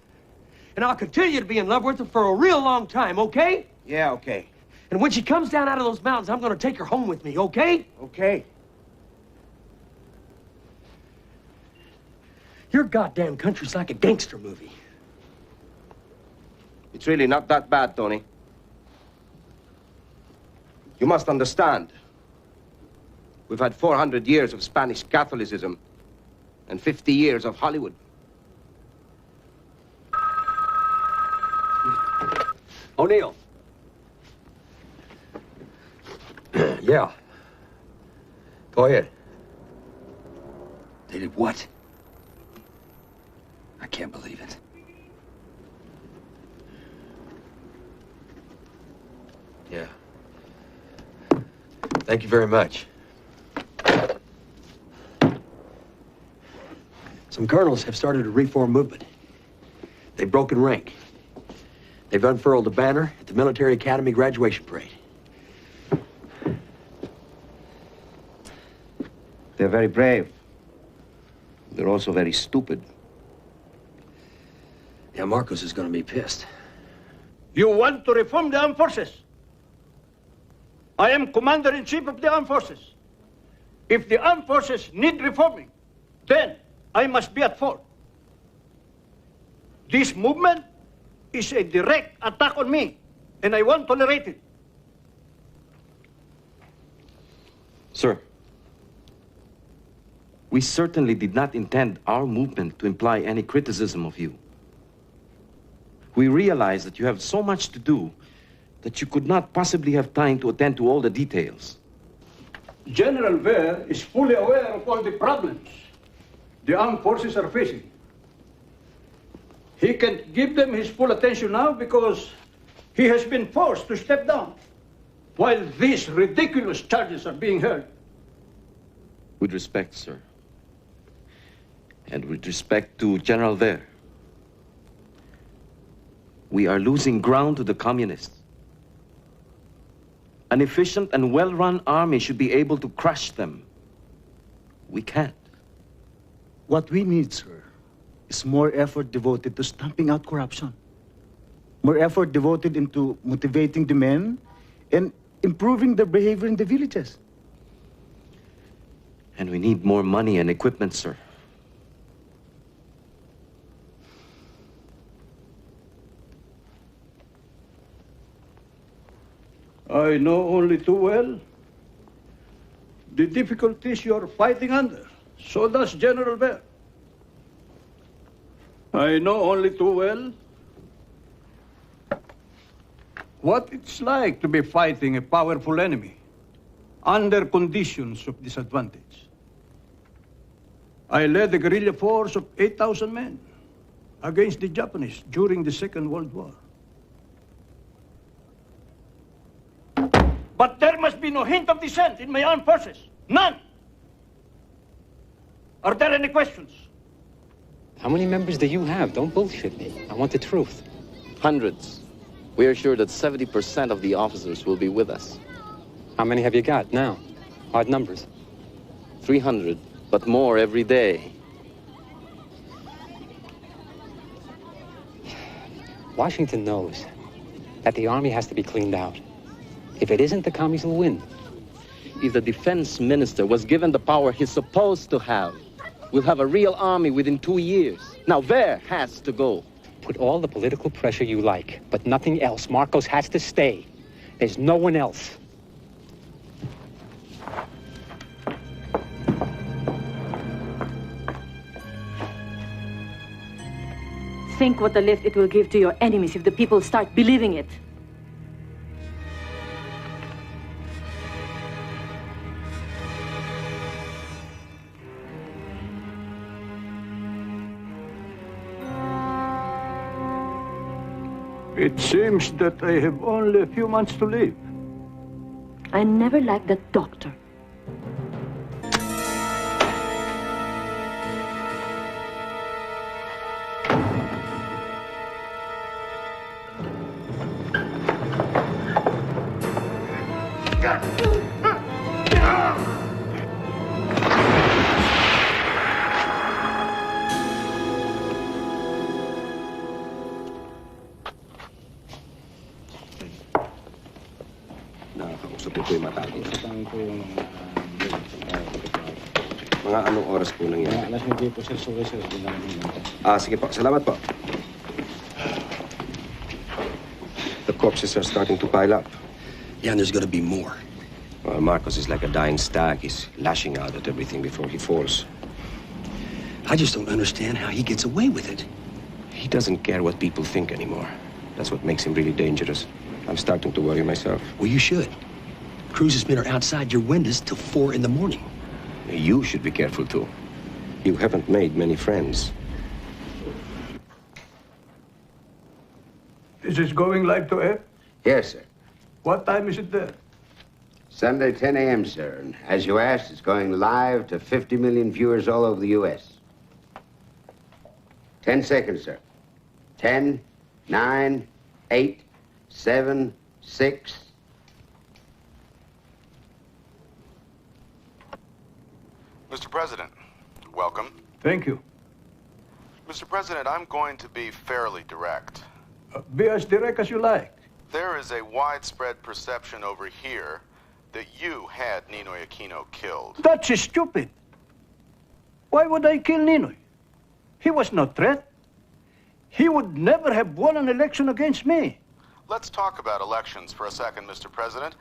And I'll continue to be in love with her for a real long time, okay? Yeah, okay. And when she comes down out of those mountains, I'm gonna take her home with me, okay? Okay. Your goddamn country's like a gangster movie. It's really not that bad, Tony. You must understand. We've had 400 years of Spanish Catholicism and 50 years of Hollywood. O'Neill. Yeah. Go ahead. They did what? I can't believe it. Yeah. Thank you very much. Some colonels have started a reform movement. They've broken rank. They've unfurled a banner at the Military Academy graduation parade. They're very brave. They're also very stupid. Yeah, Marcos is going to be pissed. You want to reform the armed forces? I am Commander-in-Chief of the armed forces. If the armed forces need reforming, then I must be at fault. This movement is a direct attack on me, and I won't tolerate it. Sir, we certainly did not intend our movement to imply any criticism of you. We realize that you have so much to do that you could not possibly have time to attend to all the details. General Ver is fully aware of all the problems the armed forces are facing. He can't give them his full attention now because he has been forced to step down while these ridiculous charges are being heard. With respect, sir, and with respect to General Ver, we are losing ground to the communists. An efficient and well-run army should be able to crush them. We can't. What we need, sir, is more effort devoted to stamping out corruption. More effort devoted into motivating the men and improving their behavior in the villages. And we need more money and equipment, sir. I know only too well the difficulties you're fighting under. So does General Ver. I know only too well what it's like to be fighting a powerful enemy under conditions of disadvantage. I led a guerrilla force of 8,000 men against the Japanese during the Second World War. But there must be no hint of dissent in my armed forces. None. Are there any questions? How many members do you have? Don't bullshit me. I want the truth. Hundreds. We are sure that 70% of the officers will be with us. How many have you got now? Odd numbers. 300 but more every day. Washington knows that the army has to be cleaned out. If it isn't, the commies will win. If the defense minister was given the power he's supposed to have, we'll have a real army within 2 years. Now, Ver has to go. Put all the political pressure you like, but nothing else. Marcos has to stay. There's no one else. Think what a lift it will give to your enemies if the people start believing it. It seems that I have only a few months to live. I never liked that doctor. Mga anong oras po nangyari? Alas 9 po, sir. Sorry, sir. Sige po. Salamat po. The corpses are starting to pile up. Yeah, and there's gonna be more. Well, Marcos is like a dying stag. He's lashing out at everything before he falls. I just don't understand how he gets away with it. He doesn't care what people think anymore. That's what makes him really dangerous. I'm starting to worry myself. Well, you should. Cruz's men are outside your windows till 4 in the morning. You should be careful, too. You haven't made many friends. Is this going live to air? Yes, sir. What time is it there? Sunday, 10 a.m., sir. And as you asked, it's going live to 50 million viewers all over the U.S. 10 seconds, sir. 10, 9, 8, 7, 6. Mr. President, welcome. Thank you. Mr. President, I'm going to be fairly direct. Be as direct as you like. There is a widespread perception over here that you had Ninoy Aquino killed. That's stupid. Why would I kill Ninoy? He was no threat. He would never have won an election against me. Let's talk about elections for a second, Mr. President.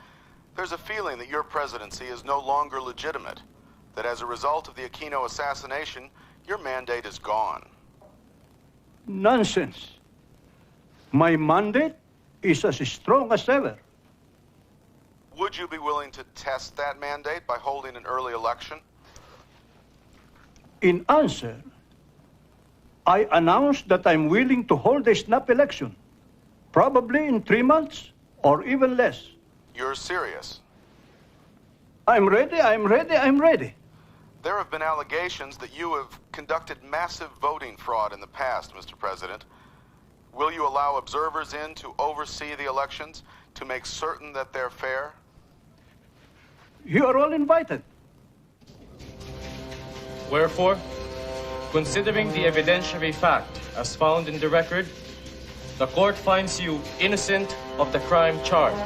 There's a feeling that your presidency is no longer legitimate, that as a result of the Aquino assassination, your mandate is gone. Nonsense. My mandate is as strong as ever. Would you be willing to test that mandate by holding an early election? In answer, I announced that I'm willing to hold a snap election, probably in 3 months or even less. You're serious? I'm ready, I'm ready, I'm ready. There have been allegations that you have conducted massive voting fraud in the past, Mr. President. Will you allow observers in to oversee the elections to make certain that they're fair? You are all invited. Wherefore, considering the evidentiary fact as found in the record, the court finds you innocent of the crime charged.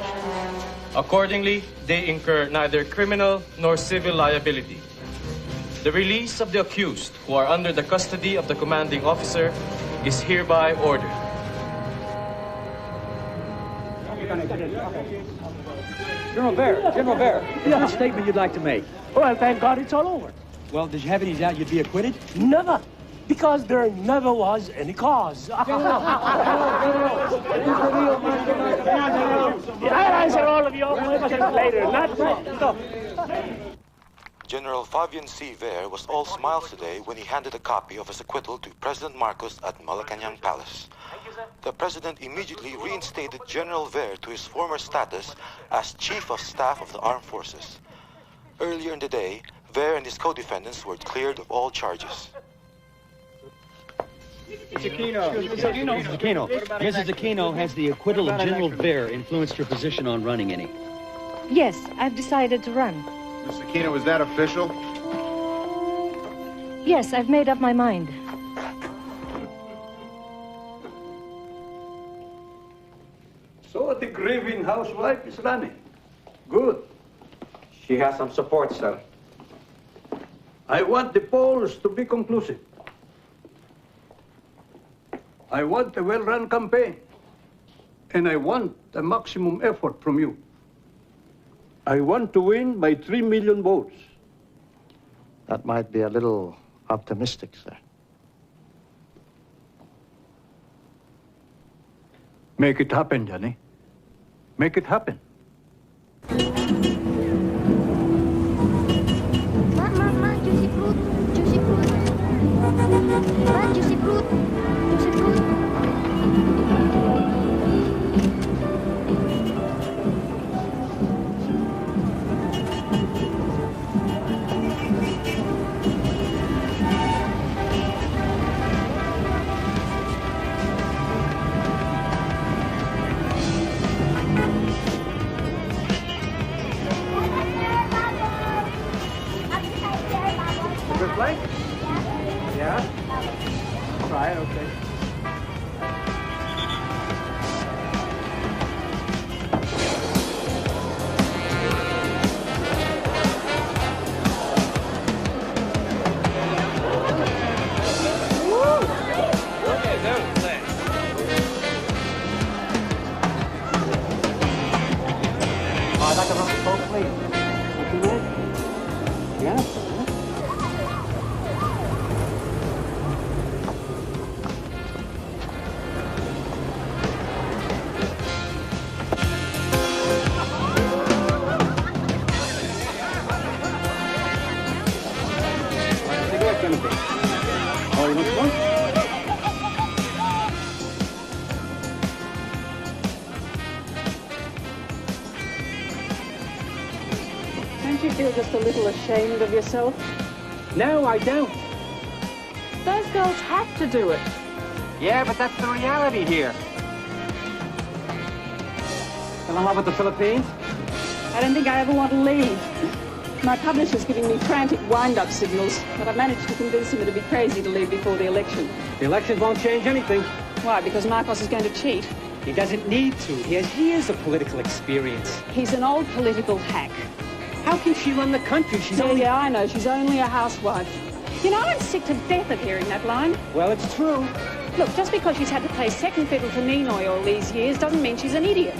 Accordingly, they incur neither criminal nor civil liability. The release of the accused who are under the custody of the commanding officer is hereby ordered. General Ver, you have a statement you'd like to make. Well, thank God it's all over. Well, did you have any doubt you'd be acquitted? Never. Because there never was any cause. I'll answer all of your questions later. Not now. General Fabian C. Ver was all smiles today when he handed a copy of his acquittal to President Marcos at Malacanang Palace. The president immediately reinstated General Ver to his former status as Chief of Staff of the Armed Forces. Earlier in the day, Ver and his co-defendants were cleared of all charges. Mrs. Aquino, has the acquittal of General Ver influenced your position on running any? Yes, I've decided to run. Mr. Aquino, is that official? Yes, I've made up my mind. So the grieving housewife is running. Good. She has some support, sir. I want the polls to be conclusive. I want a well-run campaign. And I want a maximum effort from you. I want to win by 3 million votes. That might be a little optimistic, sir. Make it happen, Johnny. Make it happen. Ma, juicy fruit, juicy fruit. Ma, juicy fruit, juicy fruit. Like? Yeah? Try it, okay. I'd like a rum and coke, please. What you want? Yeah. Oh, you want one? Don't you feel just a little ashamed of yourself? No, I don't. Those girls have to do it. Yeah, but that's the reality here. Still in love with the Philippines? I don't think I ever want to leave. My publisher's giving me frantic wind-up signals, but I've managed to convince him it'd be crazy to leave before the election. The election won't change anything. Why? Because Marcos is going to cheat? He doesn't need to. He has years of political experience. He's an old political hack. How can she run the country? She's only... Yeah, I know. She's only a housewife. You know, I'm sick to death of hearing that line. Well, it's true. Look, just because she's had to play second fiddle to Ninoy all these years doesn't mean she's an idiot.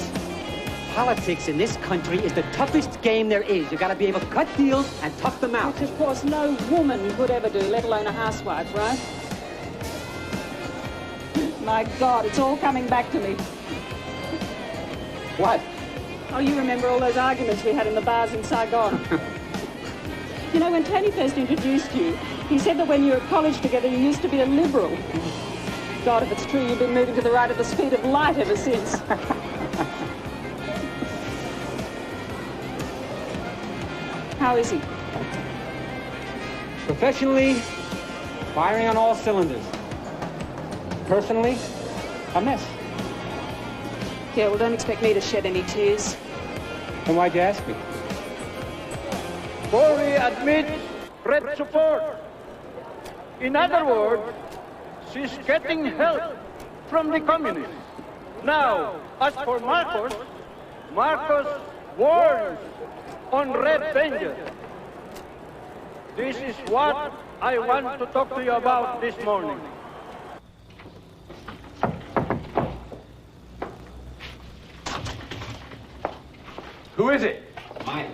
Politics in this country is the toughest game there is. You gotta be able to cut deals and tough them out. Which, of course, no woman could ever do, let alone a housewife, right? My God, it's all coming back to me. What? Oh, you remember all those arguments we had in the bars in Saigon? You know, when Tony first introduced you, he said that when you were at college together, you used to be a liberal. God, if it's true, you've been moving to the right at the speed of light ever since. How is he? Professionally, firing on all cylinders. Personally, a mess. Yeah, well, don't expect me to shed any tears. Then why'd you ask me? Corey admits red support. In other words, she's getting help from the communists. Now, as for Marcos, Marcos warns on red danger. This is what I want to talk to you about this morning. Who is it? Mike.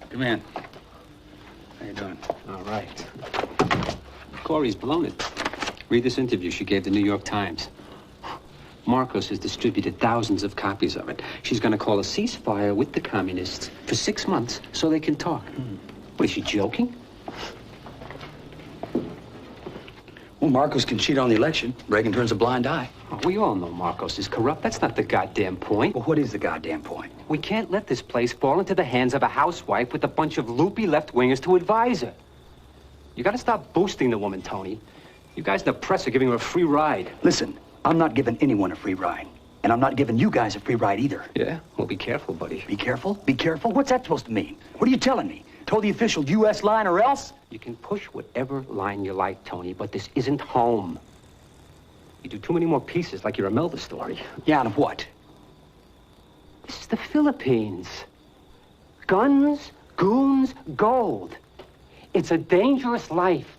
Come in. How you doing? All right. Corey's blown it. Read this interview she gave the New York Times. Marcos has distributed thousands of copies of it. She's going to call a ceasefire with the communists for 6 months so they can talk. What, is she joking? Well, Marcos can cheat on the election. Reagan turns a blind eye. Oh, we all know Marcos is corrupt. That's not the goddamn point. Well, what is the goddamn point? We can't let this place fall into the hands of a housewife with a bunch of loopy left-wingers to advise her. You got to stop boosting the woman, Tony. You guys in the press are giving her a free ride. Listen, I'm not giving anyone a free ride. And I'm not giving you guys a free ride either. Yeah? Well, be careful, buddy. Be careful? Be careful? What's that supposed to mean? What are you telling me? Toe the official U.S. line or else? You can push whatever line you like, Tony, but this isn't home. You do too many more pieces like you're a Melville story. Yeah, and what? This is the Philippines. Guns, goons, gold. It's a dangerous life.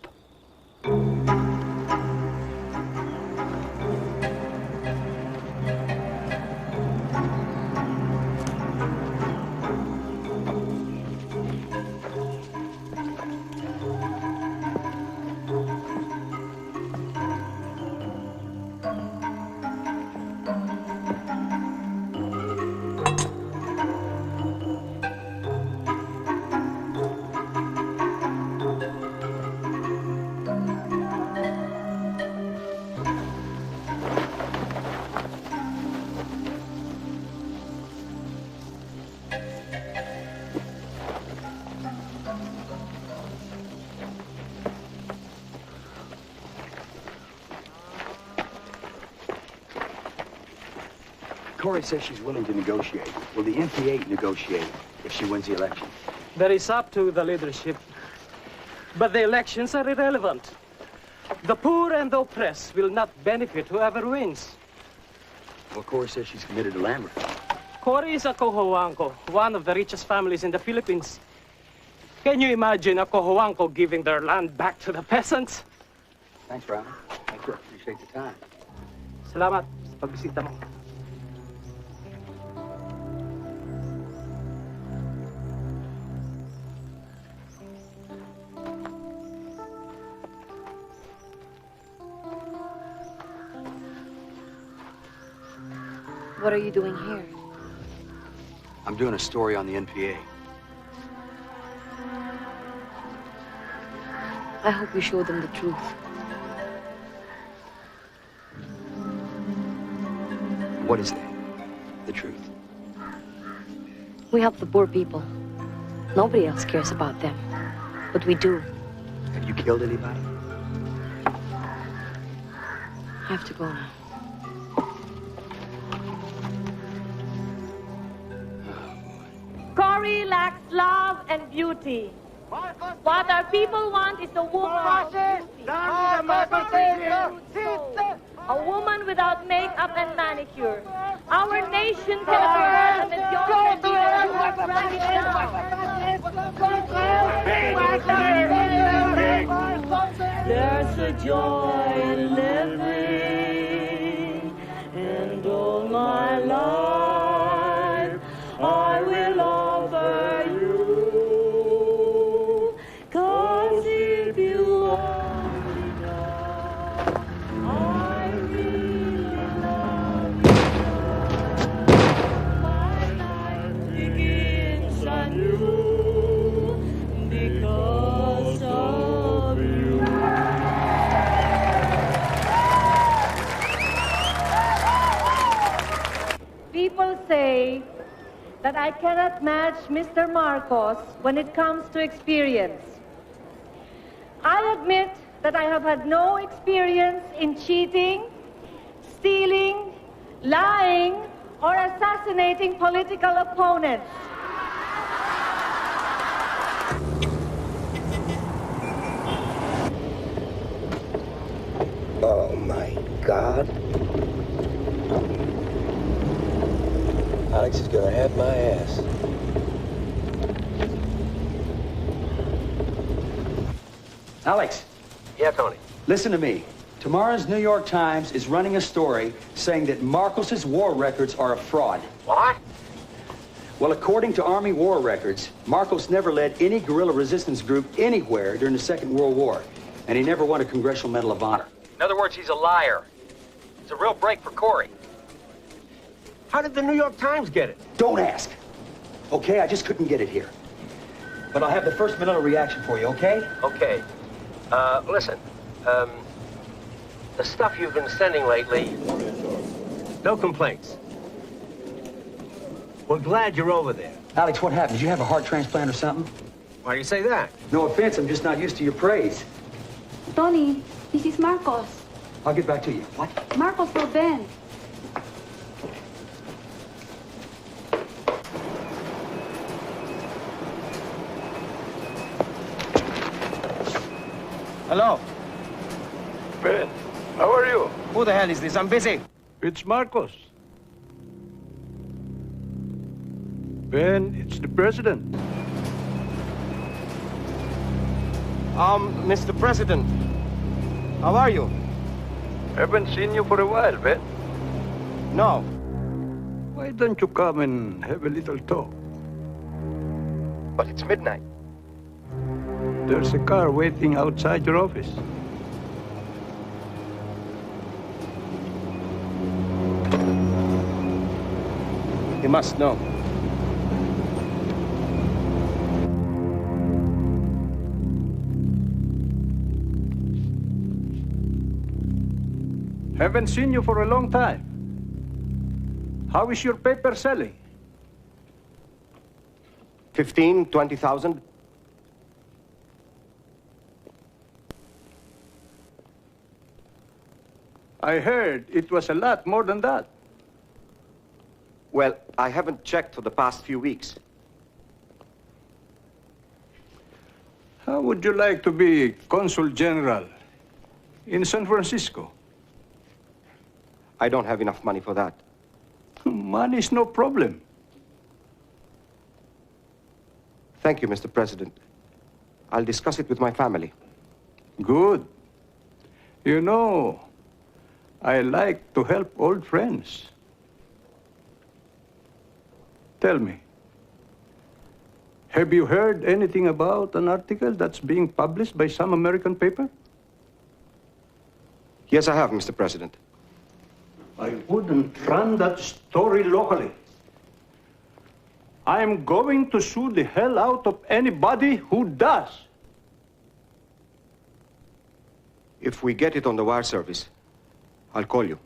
Corey says she's willing to negotiate. Will the NPA negotiate if she wins the election? That is up to the leadership. But the elections are irrelevant. The poor and the oppressed will not benefit whoever wins. Well, Corey says she's committed to land reform. Cory is a Cojuangco, one of the richest families in the Philippines. Can you imagine a Cojuangco giving their land back to the peasants? Thanks, Robert. Thank you. Appreciate the time. Salamat sa pagbisita mo. What are you doing here? I'm doing a story on the NPA. I hope you show them the truth. What is that? The truth. We help the poor people. Nobody else cares about them. But we do. Have you killed anybody? I have to go now. Cory lacks love and beauty. What our people want is a woman a woman without makeup and manicure. Our nation can afford a mediocre There's a joy in living, and all my life I will offer you. 'Cause if you only know, I really love you. My life begins anew because of you. People say that I cannot match Mr. Marcos when it comes to experience. I admit that I have had no experience in cheating, stealing, lying, or assassinating political opponents. Oh, my God. Alex is gonna have my ass. Alex. Yeah, Tony. Listen to me. Tomorrow's New York Times is running a story saying that Marcos's war records are a fraud. What? Well, according to Army war records, Marcos never led any guerrilla resistance group anywhere during the Second World War, and he never won a Congressional Medal of Honor. In other words, he's a liar. It's a real break for Cory. How did the New York Times get it? Don't ask. Okay, I just couldn't get it here. But I'll have the first Manila reaction for you, okay? Okay. Listen. The stuff you've been sending lately, no complaints. We're glad you're over there. Alex, what happened? Did you have a heart transplant or something? Why do you say that? No offense, I'm just not used to your praise. Tony, this is Marcos. I'll get back to you. What? Marcos for Ben. Hello? Ben, how are you? Who the hell is this? I'm busy. It's Marcos. Ben, it's the president. Mr. President, how are you? Haven't seen you for a while, Ben. No. Why don't you come and have a little talk? But it's midnight. There's a car waiting outside your office. He must know. Haven't seen you for a long time. How is your paper selling? 15, 20,000. I heard it was a lot more than that. Well, I haven't checked for the past few weeks. How would you like to be Consul General in San Francisco? I don't have enough money for that. Money's no problem. Thank you, Mr. President. I'll discuss it with my family. Good. You know, I like to help old friends. Tell me, have you heard anything about an article that's being published by some American paper? Yes, I have, Mr. President. I wouldn't run that story locally. I'm going to sue the hell out of anybody who does. If we get it on the wire service, I'll call you.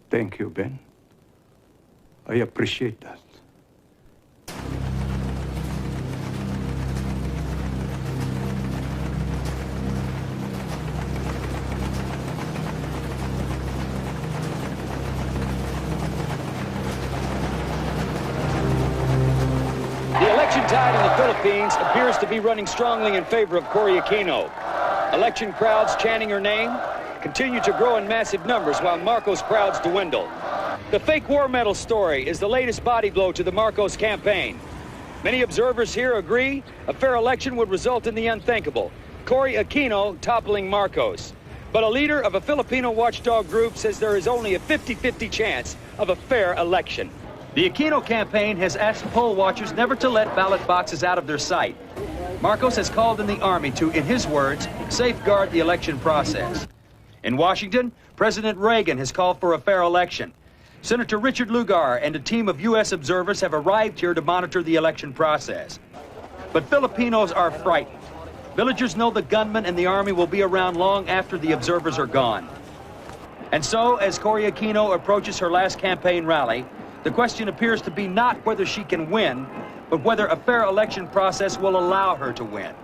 Thank you, Ben. I appreciate that. The election tide in the Philippines appears to be running strongly in favor of Cory Aquino. Election crowds chanting her name continue to grow in massive numbers while Marcos crowds dwindle. The fake war medal story is the latest body blow to the Marcos campaign. Many observers here agree a fair election would result in the unthinkable, Cory Aquino toppling Marcos. But a leader of a Filipino watchdog group says there is only a 50-50 chance of a fair election. The Aquino campaign has asked poll watchers never to let ballot boxes out of their sight. Marcos has called in the army to, in his words, safeguard the election process. In Washington, President Reagan has called for a fair election. Senator Richard Lugar and a team of U.S. observers have arrived here to monitor the election process. But Filipinos are frightened. Villagers know the gunmen and the army will be around long after the observers are gone. And so, as Cory Aquino approaches her last campaign rally, the question appears to be not whether she can win, but whether a fair election process will allow her to win.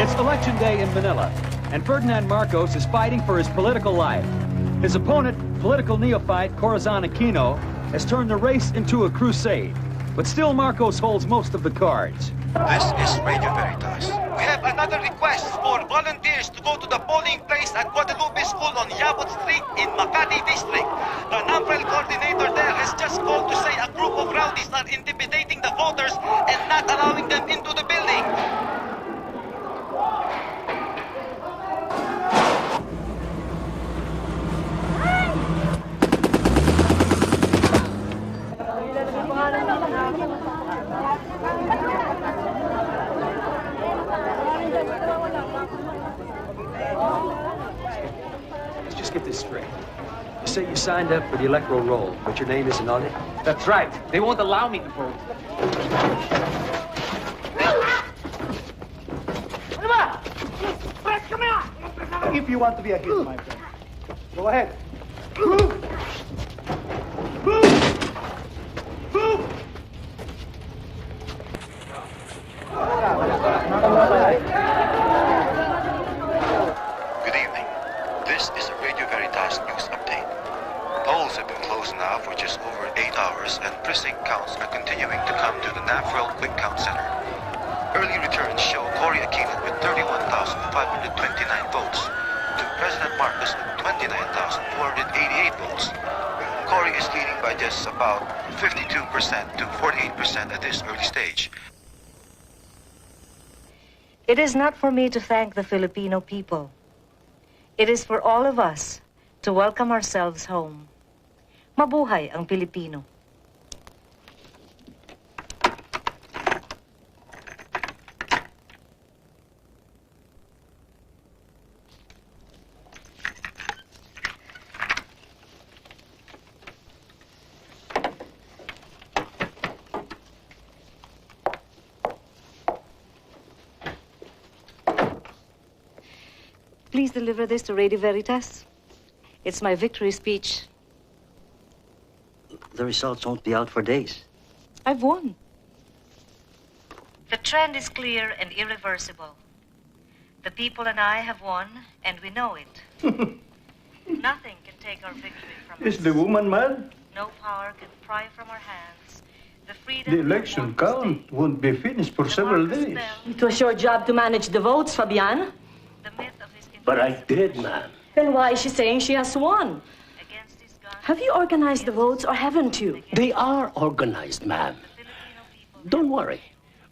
It's Election Day in Manila, and Ferdinand Marcos is fighting for his political life. His opponent, political neophyte Corazon Aquino, has turned the race into a crusade. But still, Marcos holds most of the cards. This is Radio Veritas. We have another request for volunteers to go to the polling place at Guadalupe School on Yabot Street in Makati District. The NAMPREL coordinator there has just called to say a group of rowdies are intimidating the voters and not allowing them into the building. Let's just get this straight. say you signed up for the electoral roll, but your name isn't on it? That's right. They won't allow me to vote. If you want to be a hero, my friend, go ahead. Good evening. This is a Radio Veritas news update. Polls have been closed now for just over 8 hours, and precinct counts are continuing to come to the NAFREL Quick Count Center. Early returns show Cory Aquino with 31,529 votes to President Marcos with 29,488 votes. Cory is leading by just about 52% to 48% at this early stage. It is not for me to thank the Filipino people. It is for all of us to welcome ourselves home. Mabuhay ang Pilipino. Please deliver this to Radio Veritas. It's my victory speech. The results won't be out for days. I've won. The trend is clear and irreversible. The people and I have won, and we know it. Nothing can take our victory from us. Is the woman mad? No power can pry from our hands the freedom. The election count won't be finished for several days. It was your job to manage the votes, Fabian. But I did, ma'am. Then why is she saying she has won? Have you organized the votes or haven't you? They are organized, ma'am. Don't worry.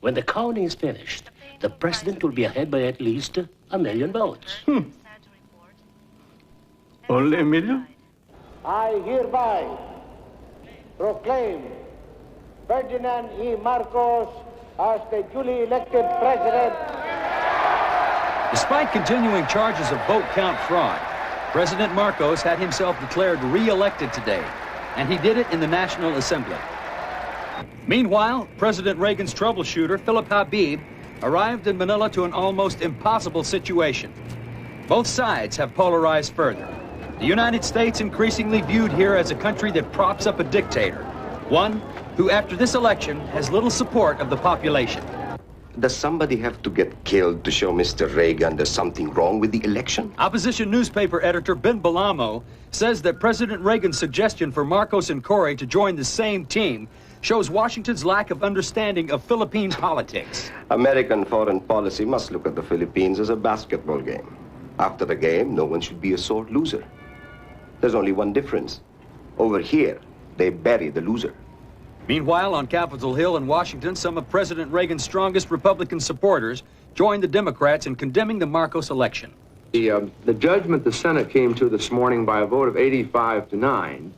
When the counting is finished, the president will be ahead by at least 1 million votes. Only 1 million? I hereby proclaim Ferdinand E. Marcos as the duly elected president. Despite continuing charges of vote count fraud, President Marcos had himself declared re-elected today, and he did it in the National Assembly. Meanwhile, President Reagan's troubleshooter, Philip Habib, arrived in Manila to an almost impossible situation. Both sides have polarized further. The United States increasingly viewed here as a country that props up a dictator, one who, after this election, has little support of the population. Does somebody have to get killed to show Mr. Reagan there's something wrong with the election? Opposition newspaper editor Ben Balamo says that President Reagan's suggestion for Marcos and Cory to join the same team shows Washington's lack of understanding of Philippine politics. American foreign policy must look at the Philippines as a basketball game. After the game, no one should be a sore loser. There's only one difference. Over here, they bury the loser. Meanwhile, on Capitol Hill in Washington, some of President Reagan's strongest Republican supporters joined the Democrats in condemning the Marcos election. The judgment the Senate came to this morning by a vote of 85-9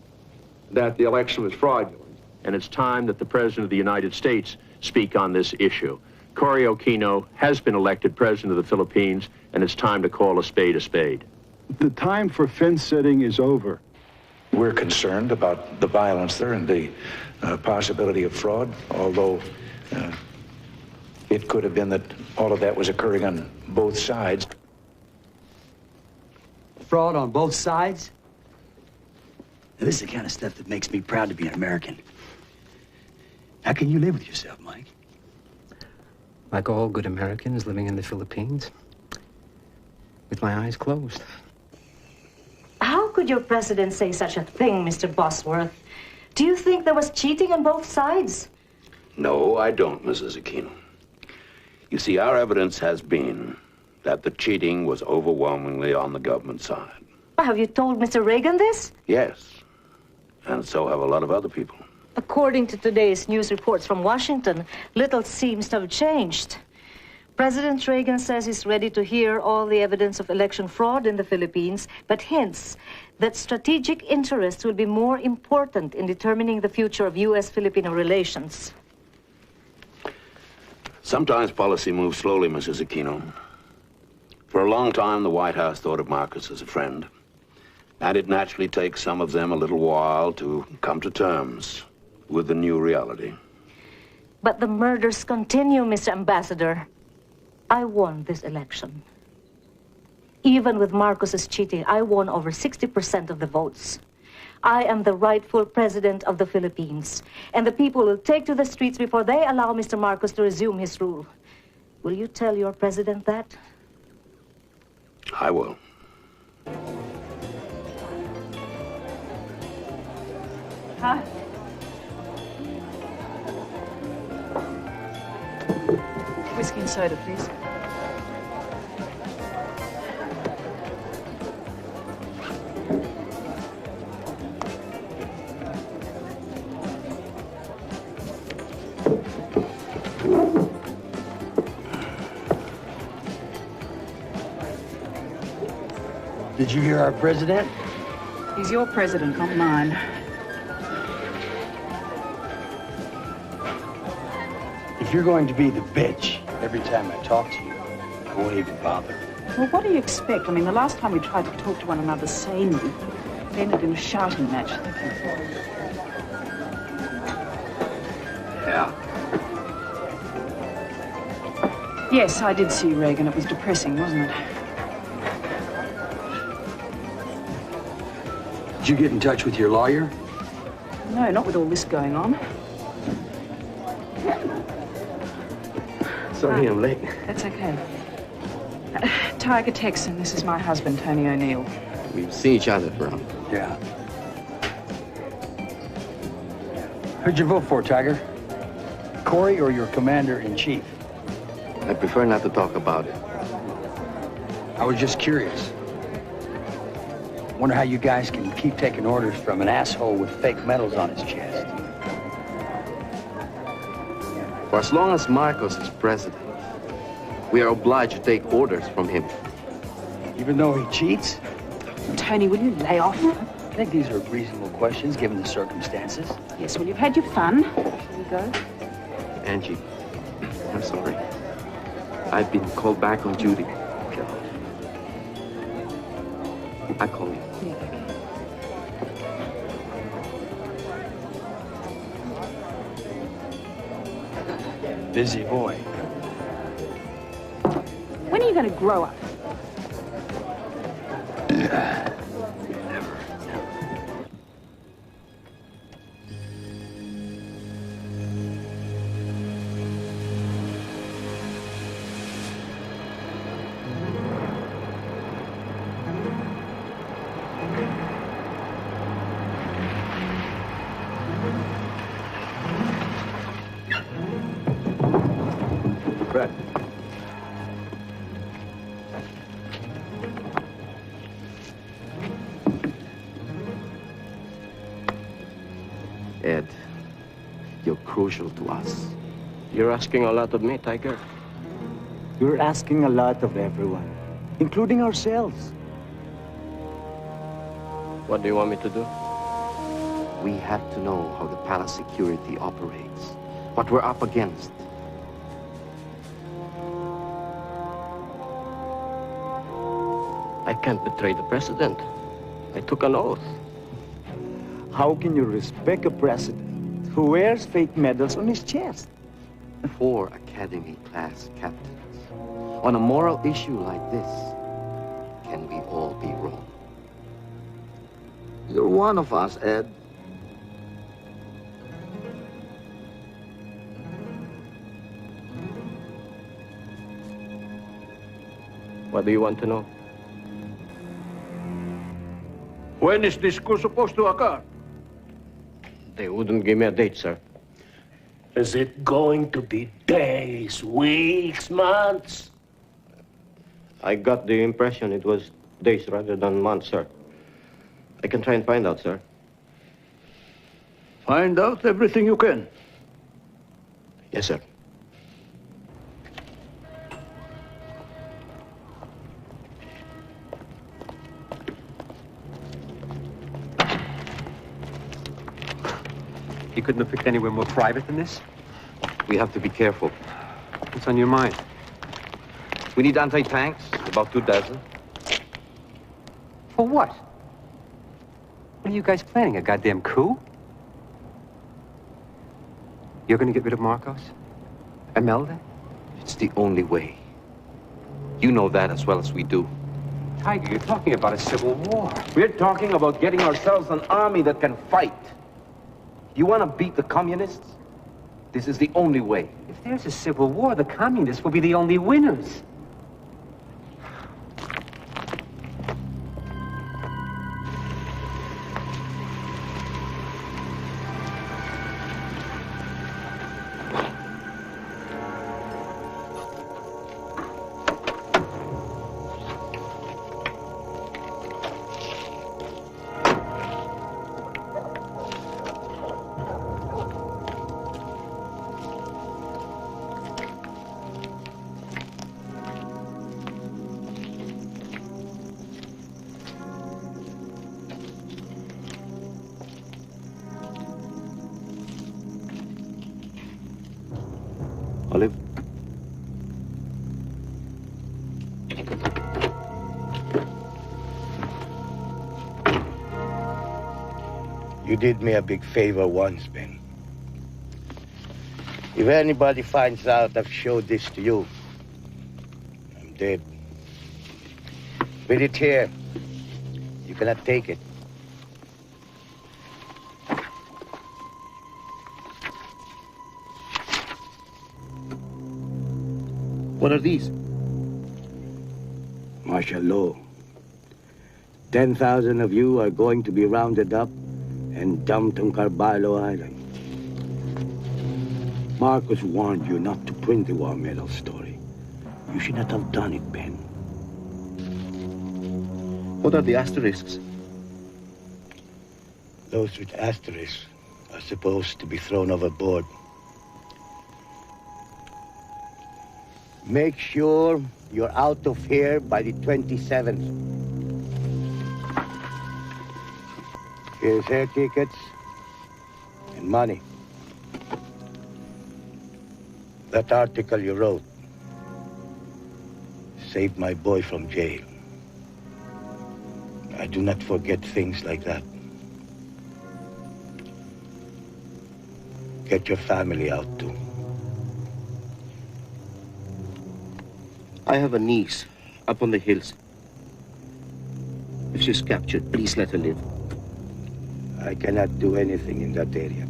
that the election was fraudulent. And it's time that the President of the United States speak on this issue. Cory Aquino has been elected President of the Philippines, and it's time to call a spade a spade. The time for fence setting is over. We're concerned about the violence there and the possibility of fraud, although it could have been that all of that was occurring on both sides. Fraud on both sides? Now, this is the kind of stuff that makes me proud to be an American. How can you live with yourself, Mike? Like all good Americans living in the Philippines, with my eyes closed. How could your president say such a thing, Mr. Bosworth? Do you think there was cheating on both sides? No, I don't, Mrs. Aquino. You see, our evidence has been that the cheating was overwhelmingly on the government side. Have you told Mr. Reagan this? Yes, and so have a lot of other people. According to today's news reports from Washington, little seems to have changed. President Reagan says he's ready to hear all the evidence of election fraud in the Philippines, but hints that strategic interests will be more important in determining the future of U.S.-Filipino relations. Sometimes policy moves slowly, Mrs. Aquino. For a long time, the White House thought of Marcos as a friend. And it naturally takes some of them a little while to come to terms with the new reality. But the murders continue, Mr. Ambassador. I won this election. Even with Marcos's cheating, I won over 60% of the votes. I am the rightful president of the Philippines, and the people will take to the streets before they allow Mr. Marcos to resume his rule. Will you tell your president that? I will. Huh? Whiskey and soda, please. Did you hear our president? He's your president, not mine. If you're going to be the bitch every time I talk to you, I won't even bother. Well, what do you expect? I mean, the last time we tried to talk to one another sanely, it ended in a shouting match. Yeah. Yes, I did see Reagan. It was depressing, wasn't it? Did you get in touch with your lawyer? No, not with all this going on. Sorry, I'm late. That's okay. Tiger Texan, this is my husband, Tony O'Neill. We've seen each other around. Yeah. Who'd you vote for, Tiger? Corey or your commander-in-chief? I prefer not to talk about it. I was just curious. Wonder how you guys can keep taking orders from an asshole with fake medals on his chest. For as long as Marcos is president, we are obliged to take orders from him. Even though he cheats? Tony, will you lay off? I think these are reasonable questions, given the circumstances. Yes, well, you've had your fun. Shall we go? Angie, I'm sorry. I've been called back on duty. I call you. Yeah, okay. Busy boy. When are you going to grow up? Fred. Ed, you're crucial to us. You're asking a lot of me, Tiger. You're asking a lot of everyone, including ourselves. What do you want me to do? We have to know how the palace security operates, what we're up against. I can't betray the president. I took an oath. How can you respect a president who wears fake medals on his chest? 4 Academy-class captains. On a moral issue like this, can we all be wrong? You're one of us, Ed. What do you want to know? When is this coup supposed to occur? They wouldn't give me a date, sir. Is it going to be days, weeks, months? I got the impression it was days rather than months, sir. I can try and find out, sir. Find out everything you can. Yes, sir. You couldn't have picked anywhere more private than this? We have to be careful. What's on your mind? We need anti-tanks, about 2 dozen. For what? What are you guys planning, a goddamn coup? You're gonna get rid of Marcos? Imelda? It's the only way. You know that as well as we do. Tiger, you're talking about a civil war. We're talking about getting ourselves an army that can fight. You want to beat the communists? This is the only way. If there's a civil war, the communists will be the only winners. Olive? You did me a big favor once, Ben. If anybody finds out I've showed this to you, I'm dead. With it here, you cannot take it. What are these? Martial law. 10,000 of you are going to be rounded up and dumped on Carballo Island. Marcos warned you not to print the war medal story. You should not have done it, Ben. What are the asterisks? Those with asterisks are supposed to be thrown overboard. Make sure you're out of here by the 27th. Here's air tickets and money. That article you wrote saved my boy from jail. I do not forget things like that. Get your family out too. I have a niece up on the hills. If she's captured, please let her live. I cannot do anything in that area.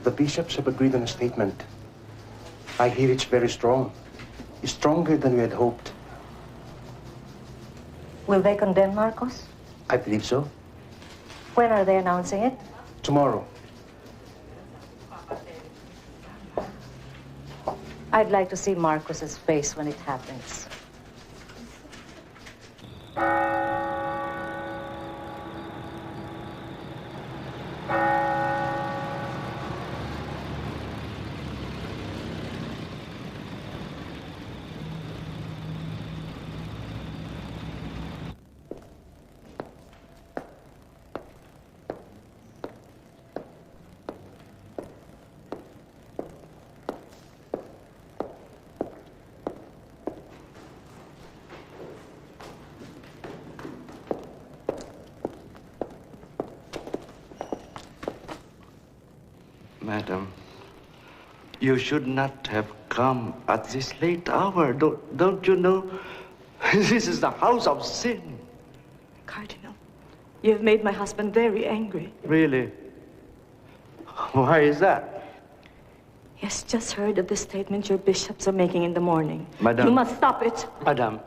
The bishops have agreed on a statement. I hear it's very strong. It's stronger than we had hoped. Will they condemn Marcos? I believe so. When are they announcing it? Tomorrow. I'd like to see Marcos's face when it happens. Madam, you should not have come at this late hour. Don't you know? This is the house of sin. Cardinal, you have made my husband very angry. Really? Why is that? He has just heard of the statement your bishops are making in the morning. Madam. You must stop it. Madam,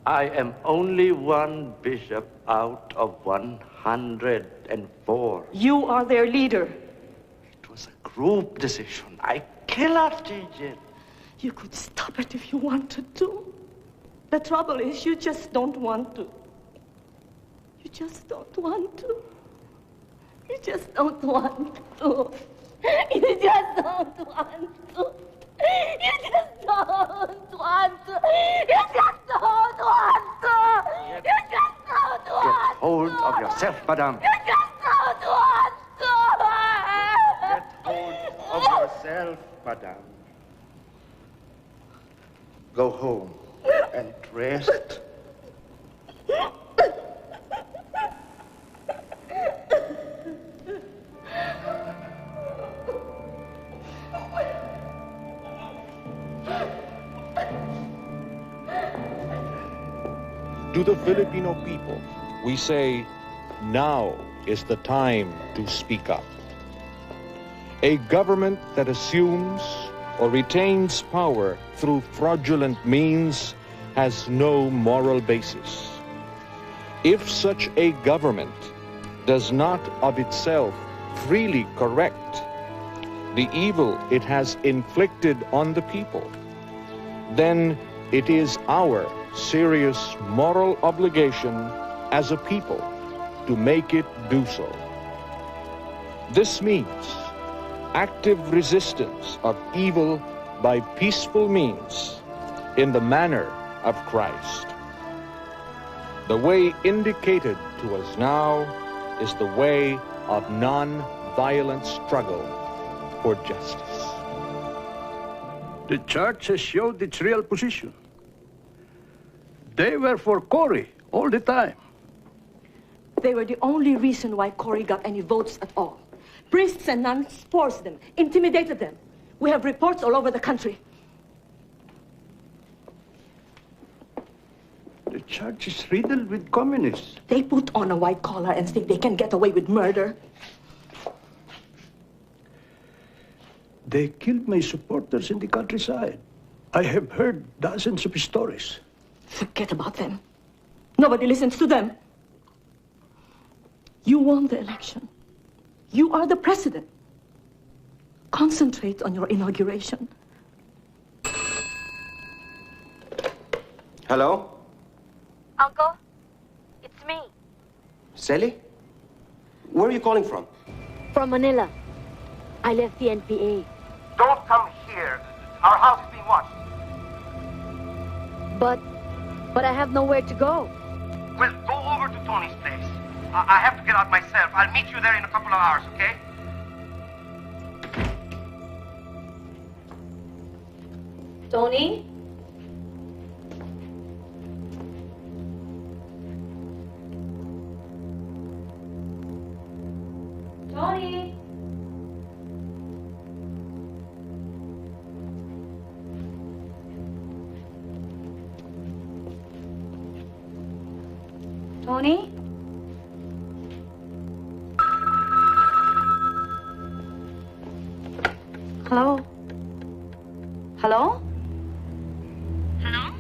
I am only one bishop out of 104. You are their leader. It was a group decision. I cannot change it. You could stop it if you wanted to. The trouble is, you just don't want to. You just don't want to. You just don't want to. You just don't want to. You just don't want to. You just don't want to. You just don't want to. Get hold of yourself, madam. You just don't want to. Get hold of yourself, madam. Go home and rest. To the Filipino people, we say, now is the time to speak up. A government that assumes or retains power through fraudulent means has no moral basis. If such a government does not of itself freely correct the evil it has inflicted on the people, then it is our serious moral obligation as a people to make it do so. This means active resistance of evil by peaceful means in the manner of Christ. The way indicated to us now is the way of non-violent struggle for justice. The church has showed its real position. They were for Cory all the time. They were the only reason why Cory got any votes at all. Priests and nuns forced them, intimidated them. We have reports all over the country. The church is riddled with communists. They put on a white collar and think they can get away with murder. They killed my supporters in the countryside. I have heard dozens of stories. Forget about them. Nobody listens to them. You won the election. You are the president. Concentrate on your inauguration. Hello? Uncle, it's me. Sally? Where are you calling from? From Manila. I left the NPA. Don't come here. Our house is being watched. But I have nowhere to go. Well, go over to Tony's place. I have to get out myself. I'll meet you there in a couple of hours, okay? Tony? Tony? Tony? Hello? Hello? Hello?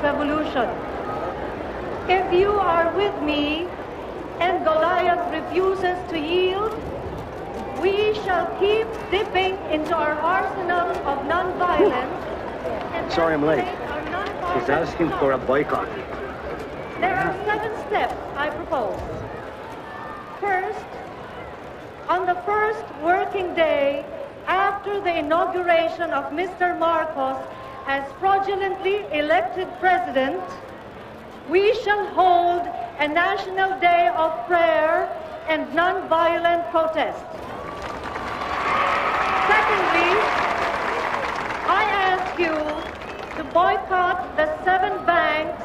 Revolution. If you are with me and Goliath refuses to yield, we shall keep dipping into our arsenal of nonviolence. Sorry I'm late. She's asking for a boycott. There are 7 steps I propose. First, on the first working day after the inauguration of Mr. Marcos as fraudulently elected president, we shall hold a national day of prayer and nonviolent protest. boycott the 7 banks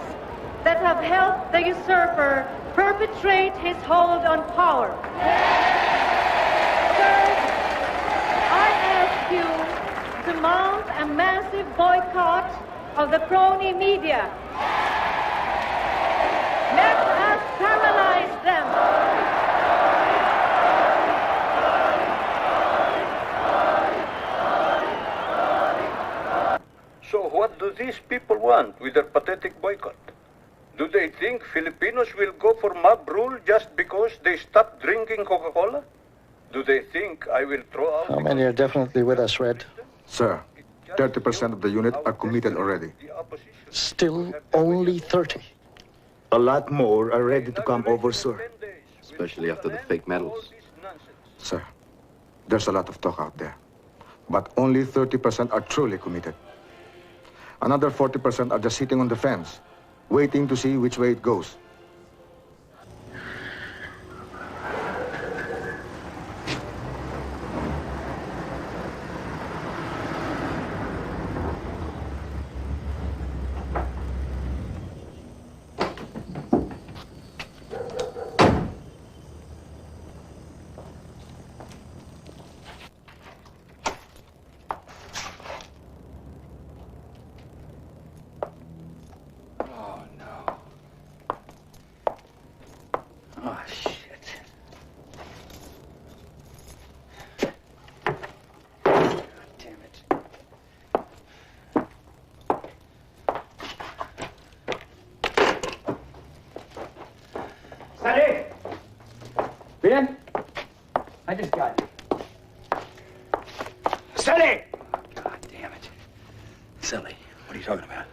that have helped the usurper perpetrate his hold on power. Third, I ask you to mount a massive boycott of the crony media. Let us paralyze them. So what do these people want with their pathetic boycott? Do they think Filipinos will go for mob rule just because they stop drinking Coca-Cola? Do they think I will throw out... How many are definitely with us, Red? Sir, 30% of the unit are committed already. Still only 30. A lot more are ready to come over, sir. Especially after the fake medals. Sir, there's a lot of talk out there. But only 30% are truly committed. Another 40% are just sitting on the fence, waiting to see which way it goes. Oh, shit. God damn it. Sonny! Ben? I just got you. Sonny! God damn it. Silly. What are you talking about?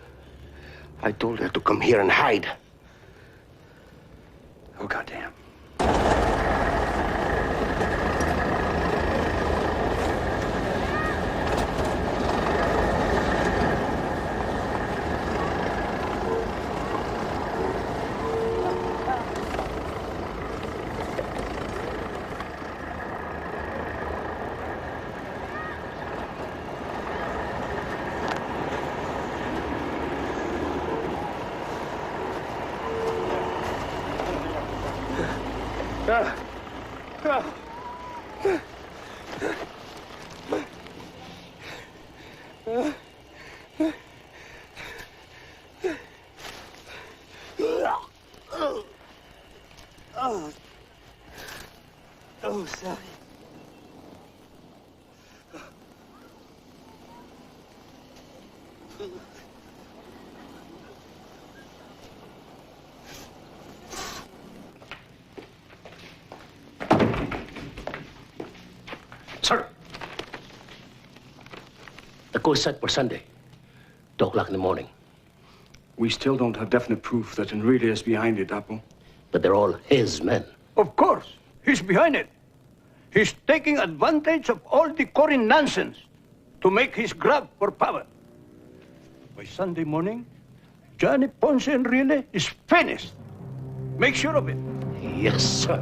I told her to come here and hide. Oh, goddamn. Oh, Sally. Sir. The course set for Sunday. 2 o'clock in the morning. We still don't have definite proof that Enrique is behind it, Apo. But they're all his men. Of course. He's behind it. He's taking advantage of all the Corin nonsense to make his grab for power. By Sunday morning, Johnny Ponce Enrile is finished. Make sure of it. Yes, sir.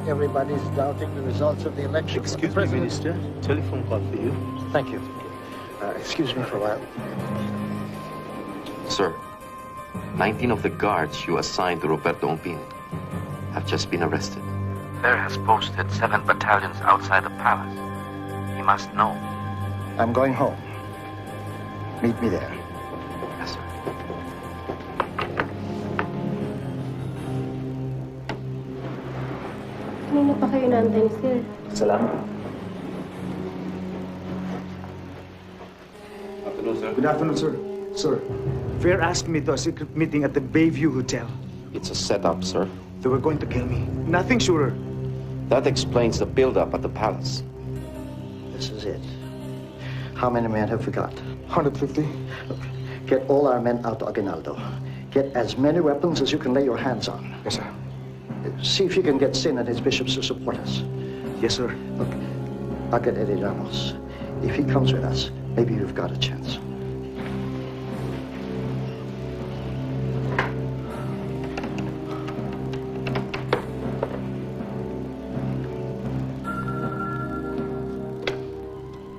Everybody's doubting the results of the election. Excuse me, Minister. Telephone call for you. Thank you. Excuse me for a while. Sir, 19 of the guards you assigned to Roberto Ompin have just been arrested. Fer has posted 7 battalions outside the palace. He must know. I'm going home. Meet me there. Yes, sir. Kanina pa kayo naantay ni Sir? Salamat. Afternoon, sir. Good afternoon, sir. Sir, Fair asked me to a secret meeting at the Bayview Hotel. It's a setup, sir. They were going to kill me. Nothing surer. That explains the build-up at the palace. This is it. How many men have we got? 150. Look, get all our men out to Aguinaldo. Get as many weapons as you can lay your hands on. Yes, sir. See if you can get Sin and his bishops to support us. Yes, sir. Look, I'll get Eddie Ramos. If he comes with us, maybe you've got a chance.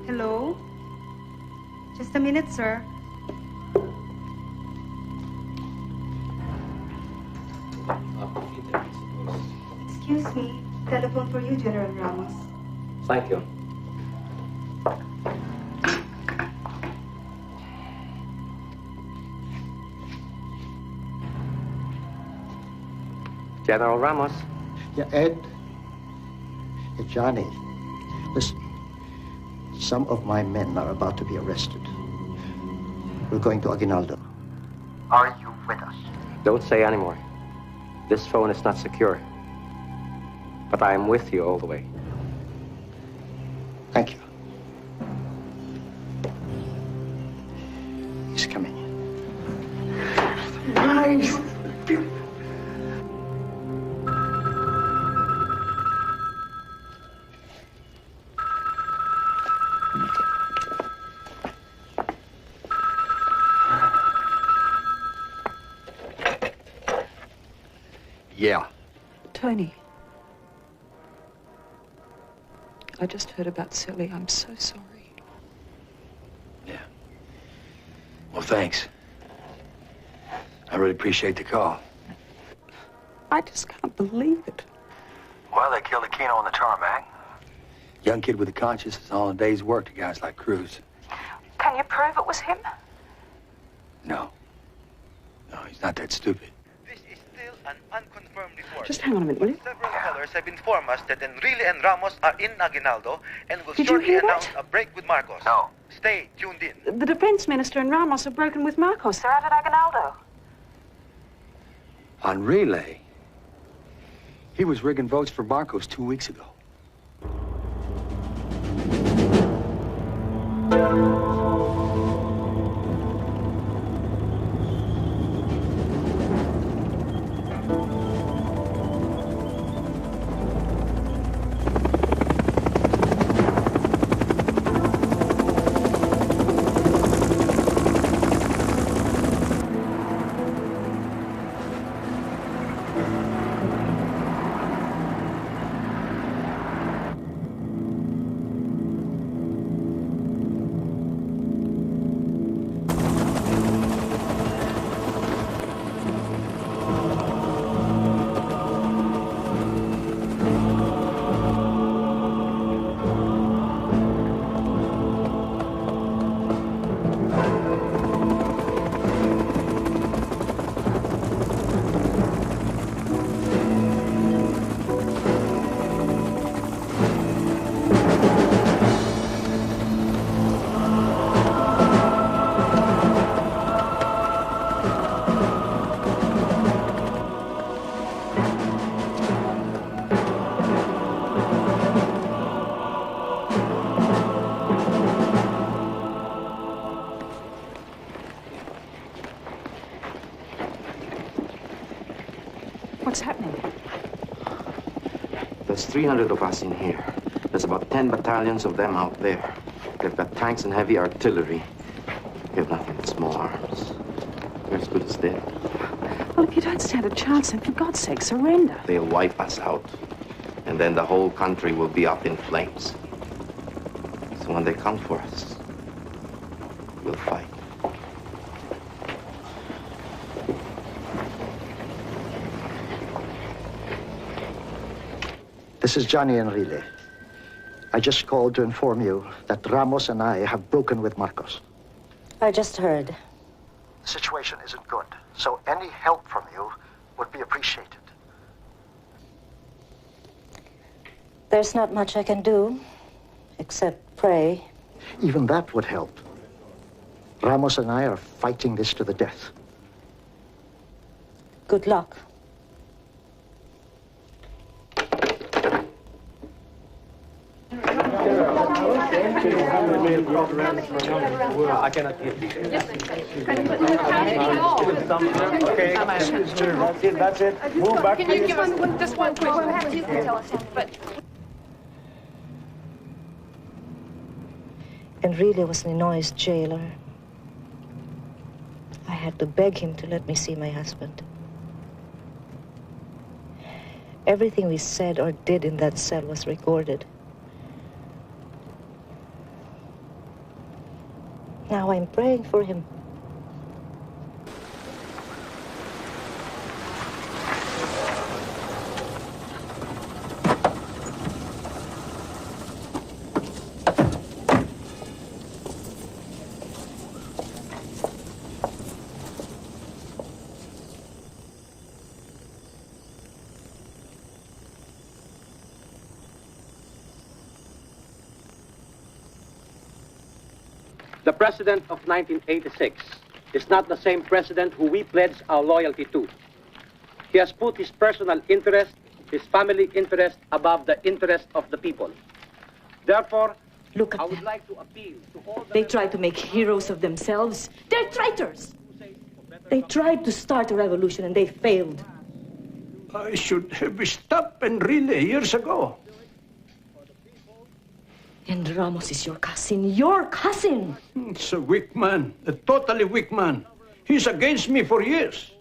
Hello? Just a minute, sir. Excuse me. Telephone for you, General Ramos. Thank you. General Ramos. Yeah, Ed. Hey, Johnny. Listen. Some of my men are about to be arrested. We're going to Aguinaldo. Are you with us? Don't say anymore. This phone is not secure. But I am with you all the way. Thank you. He's coming. Nice. Yeah. Tony. I just heard about Sally. I'm so sorry. Well, thanks. I really appreciate the call. I just can't believe it. Well, they killed Aquino on the tarmac. Young kid with a conscience is all a day's work to guys like Cruz. Can you prove it was him? No. No, he's not that stupid. This is still an unconfirmed report. Just hang on a minute, will you? Several tellers have informed us that Enrile and Ramos are in Aguinaldo and will Did you shortly hear announce that? a break with Marcos. No. Stay tuned in. The defense minister and Ramos have broken with Marcos. They're out at Aguinaldo. On relay, he was rigging votes for Marcos 2 weeks ago. What's happening? There's 300 of us in here. There's about 10 battalions of them out there. They've got tanks and heavy artillery. We have nothing but small arms. We're as good as dead. Well, if you don't stand a chance, then for God's sake, surrender. They'll wipe us out. And then the whole country will be up in flames. So when they come for us, we'll fight. This is Johnny Enrile. I just called to inform you that Ramos and I have broken with Marcos. I just heard. The situation isn't good, so any help from you would be appreciated. There's not much I can do, except pray. Even that would help. Ramos and I are fighting this to the death. Good luck. I cannot hear you. Okay. That's it. Move back. Can you give us just one question? Perhaps you can tell us something. But Enrile was Ninoy's jailer. I had to beg him to let me see my husband. Everything we said or did in that cell was recorded. Now I'm praying for him. The president of 1986 is not the same president who we pledge our loyalty to. He has put his personal interest, his family interest, above the interest of the people. Therefore, Look at I would them. like to appeal to all the... They tried to make heroes of themselves. They're traitors. They tried to start a revolution and they failed. I should have stopped Enrile years ago. And Ramos is your cousin. Your cousin! He's a weak man, a totally weak man. He's against me for years.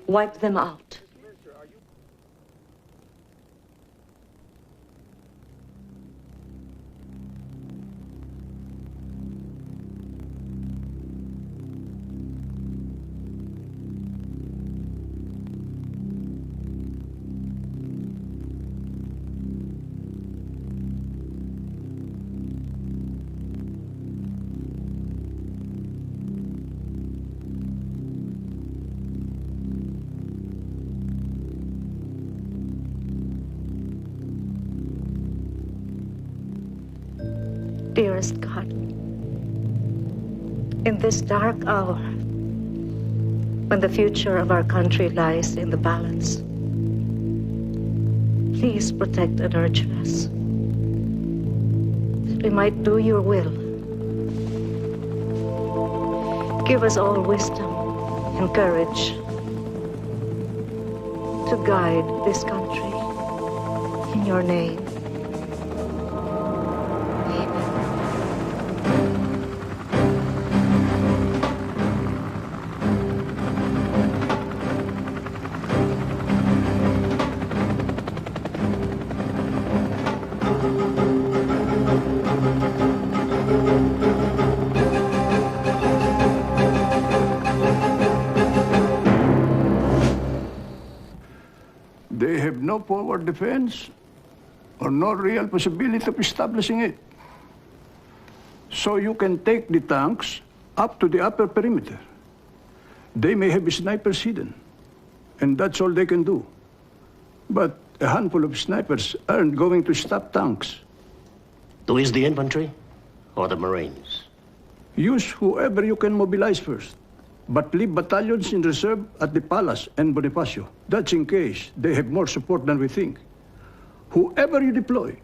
Wipe them out. Dearest God, in this dark hour, when the future of our country lies in the balance, please protect and nurture us, that we might do your will. Give us all wisdom and courage to guide this country in your name. They have no forward defense or no real possibility of establishing it. So you can take the tanks up to the upper perimeter. They may have snipers hidden, and that's all they can do. But a handful of snipers aren't going to stop tanks. To use the infantry or the Marines? Use whoever you can mobilize first, but leave battalions in reserve at the Palace and Bonifacio. That's in case they have more support than we think. Whoever you deploy,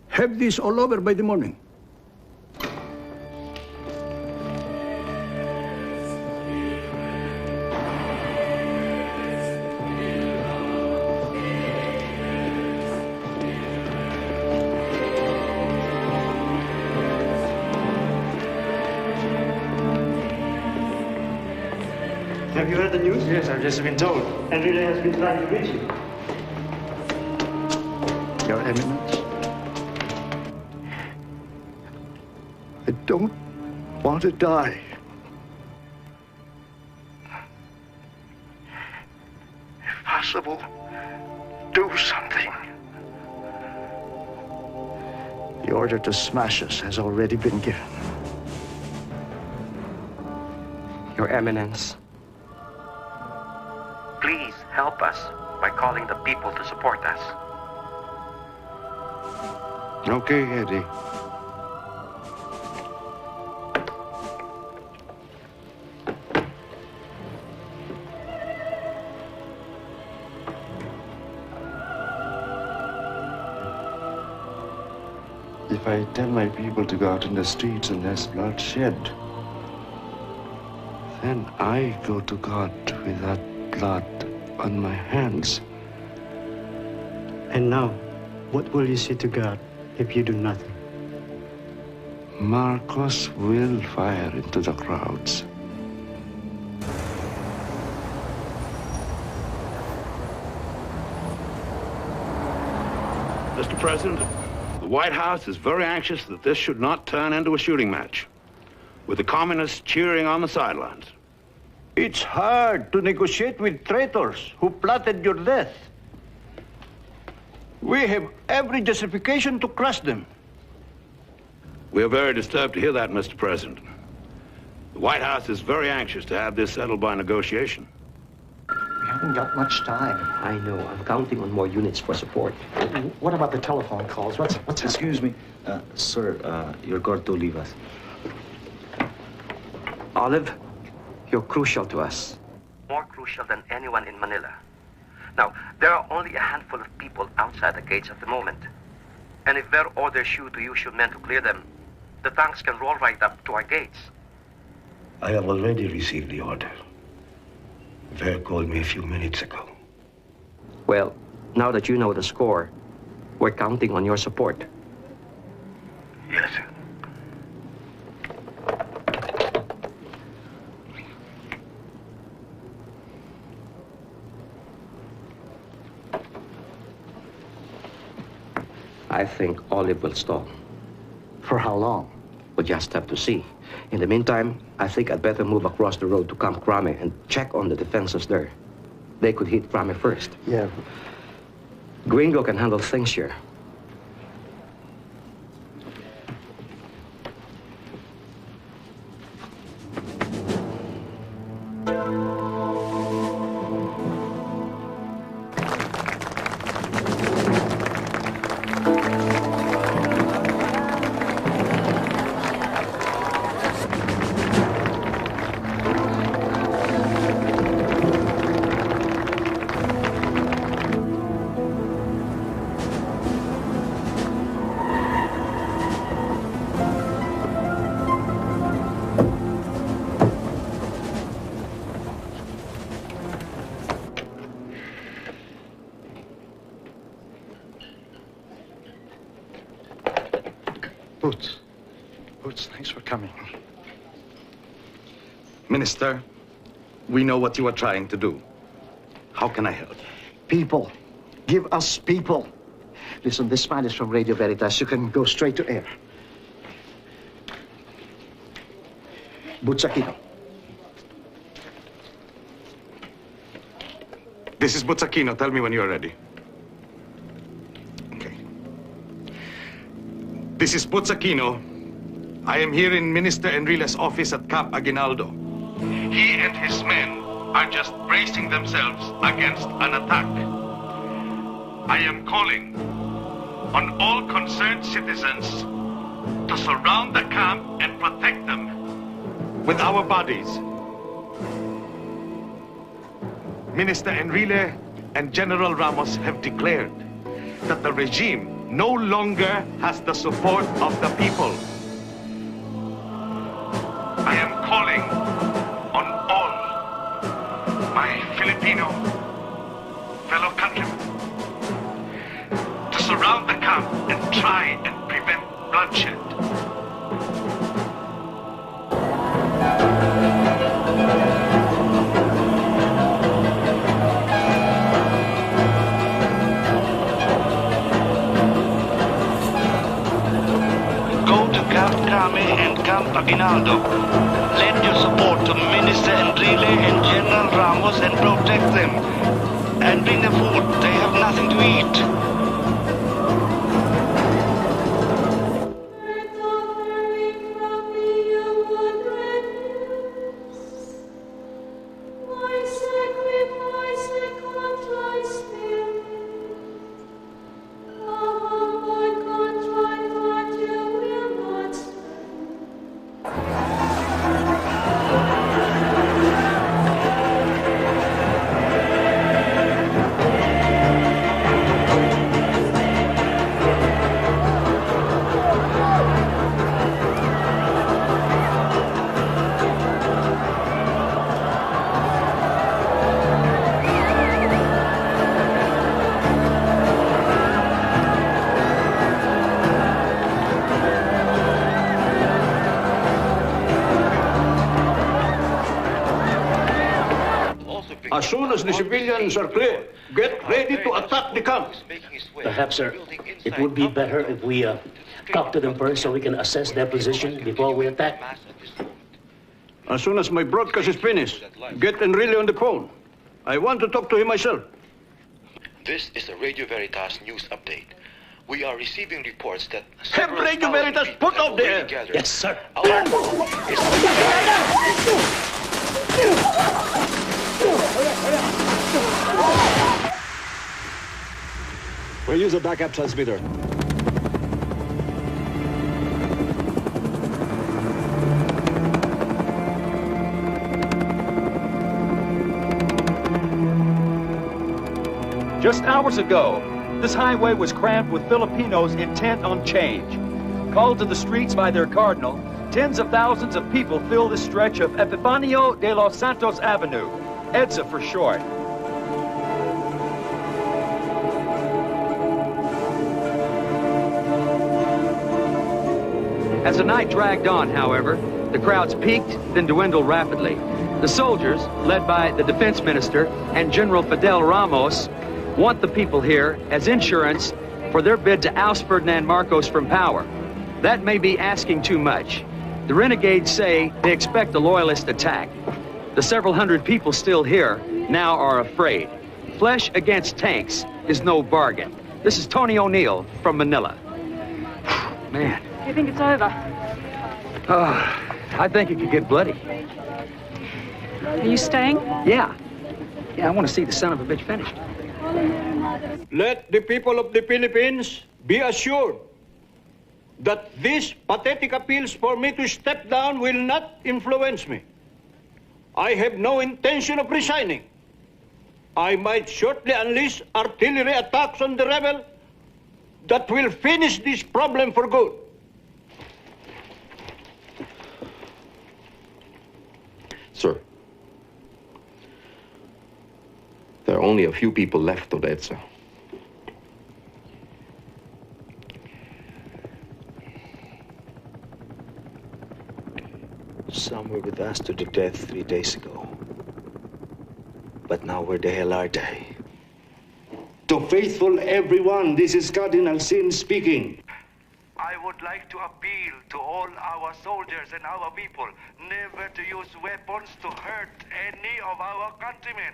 have this all over by the morning. Have you heard the news? Yes, I've just been told. Enrile has been trying to reach you. Your Eminence, I don't want to die. If possible, do something. The order to smash us has already been given. Your Eminence. Please help us by calling the people to support us. Okay, Eddie. if I tell my people to go out in the streets and there's bloodshed, then I go to God with that blood on my hands. And now, what will you say to God if you do nothing? Marcos will fire into the crowds. Mr. President, the White House is very anxious that this should not turn into a shooting match, with the communists cheering on the sidelines. It's hard to negotiate with traitors who plotted your death. We have every justification to crush them. We are very disturbed to hear that, Mr. President. The White House is very anxious to have this settled by negotiation. We haven't got much time. I know. I'm counting on more units for support. What about the telephone calls? What's Excuse me, sir, you're going to leave us. Olive, you're crucial to us. More crucial than anyone in Manila. Now, there are only a handful of people outside the gates at the moment. And if their orders shoot to use your men to clear them, the tanks can roll right up to our gates. I have already received the order. Ver called me a few minutes ago. Well, now that you know the score, we're counting on your support. Yes, sir. I think Olive will stall. For how long? We'll just have to see. In the meantime, I think I'd better move across the road to Camp Crame and check on the defenses there. They could hit Crame first. Yeah. Gringo can handle things here. Boots, thanks for coming. Minister, we know what you are trying to do. How can I help? People. Give us people. Listen, this man is from Radio Veritas. You can go straight to air. Boots Aquino. This is Boots Aquino. Tell me when you're ready. Okay. This is Boots Aquino. I am here in Minister Enrile's office at Camp Aguinaldo. He and his men are just bracing themselves against an attack. I am calling on all concerned citizens to surround the camp and protect them with our bodies. Minister Enrile and General Ramos have declared that the regime no longer has the support of the people. I am calling on all my Filipino fellow countrymen to surround the camp and try and prevent bloodshed. Go to Camp Crame and Camp Aguinaldo. Lend your support to Minister Enrile and General Ramos and protect them. And bring them food. They have nothing to eat. As soon as the civilians are clear, get ready to attack the camp. Perhaps, sir, it would be better if we talk to them first so we can assess their position before we attack. As soon as my broadcast is finished, get Enrile on the phone. I want to talk to him myself. This is the Radio Veritas news update. We are receiving reports that... Have Radio Veritas put out the air! Yes, sir. We'll use a backup transmitter. Just hours ago, this highway was crammed with Filipinos intent on change. Called to the streets by their cardinal, tens of thousands of people fill this stretch of Epifanio de los Santos Avenue, EDSA for short. As the night dragged on, however, the crowds peaked, then dwindled rapidly. The soldiers, led by the defense minister and General Fidel Ramos, want the people here as insurance for their bid to oust Ferdinand Marcos from power. That may be asking too much. The renegades say they expect a loyalist attack. The several hundred people still here now are afraid. Flesh against tanks is no bargain. This is Tony O'Neill from Manila. Man. You think it's over? I think it could get bloody. Are you staying? Yeah, I want to see the son of a bitch finished. Let the people of the Philippines be assured that these pathetic appeals for me to step down will not influence me. I have no intention of resigning. I might shortly unleash artillery attacks on the rebel that will finish this problem for good. Sir, there are only a few people left of the EDSA. Some were with us to the death 3 days ago. But now where the hell are they? To faithful everyone, this is Cardinal Sin speaking. I would like to appeal to all our soldiers and our people never to use weapons to hurt any of our countrymen.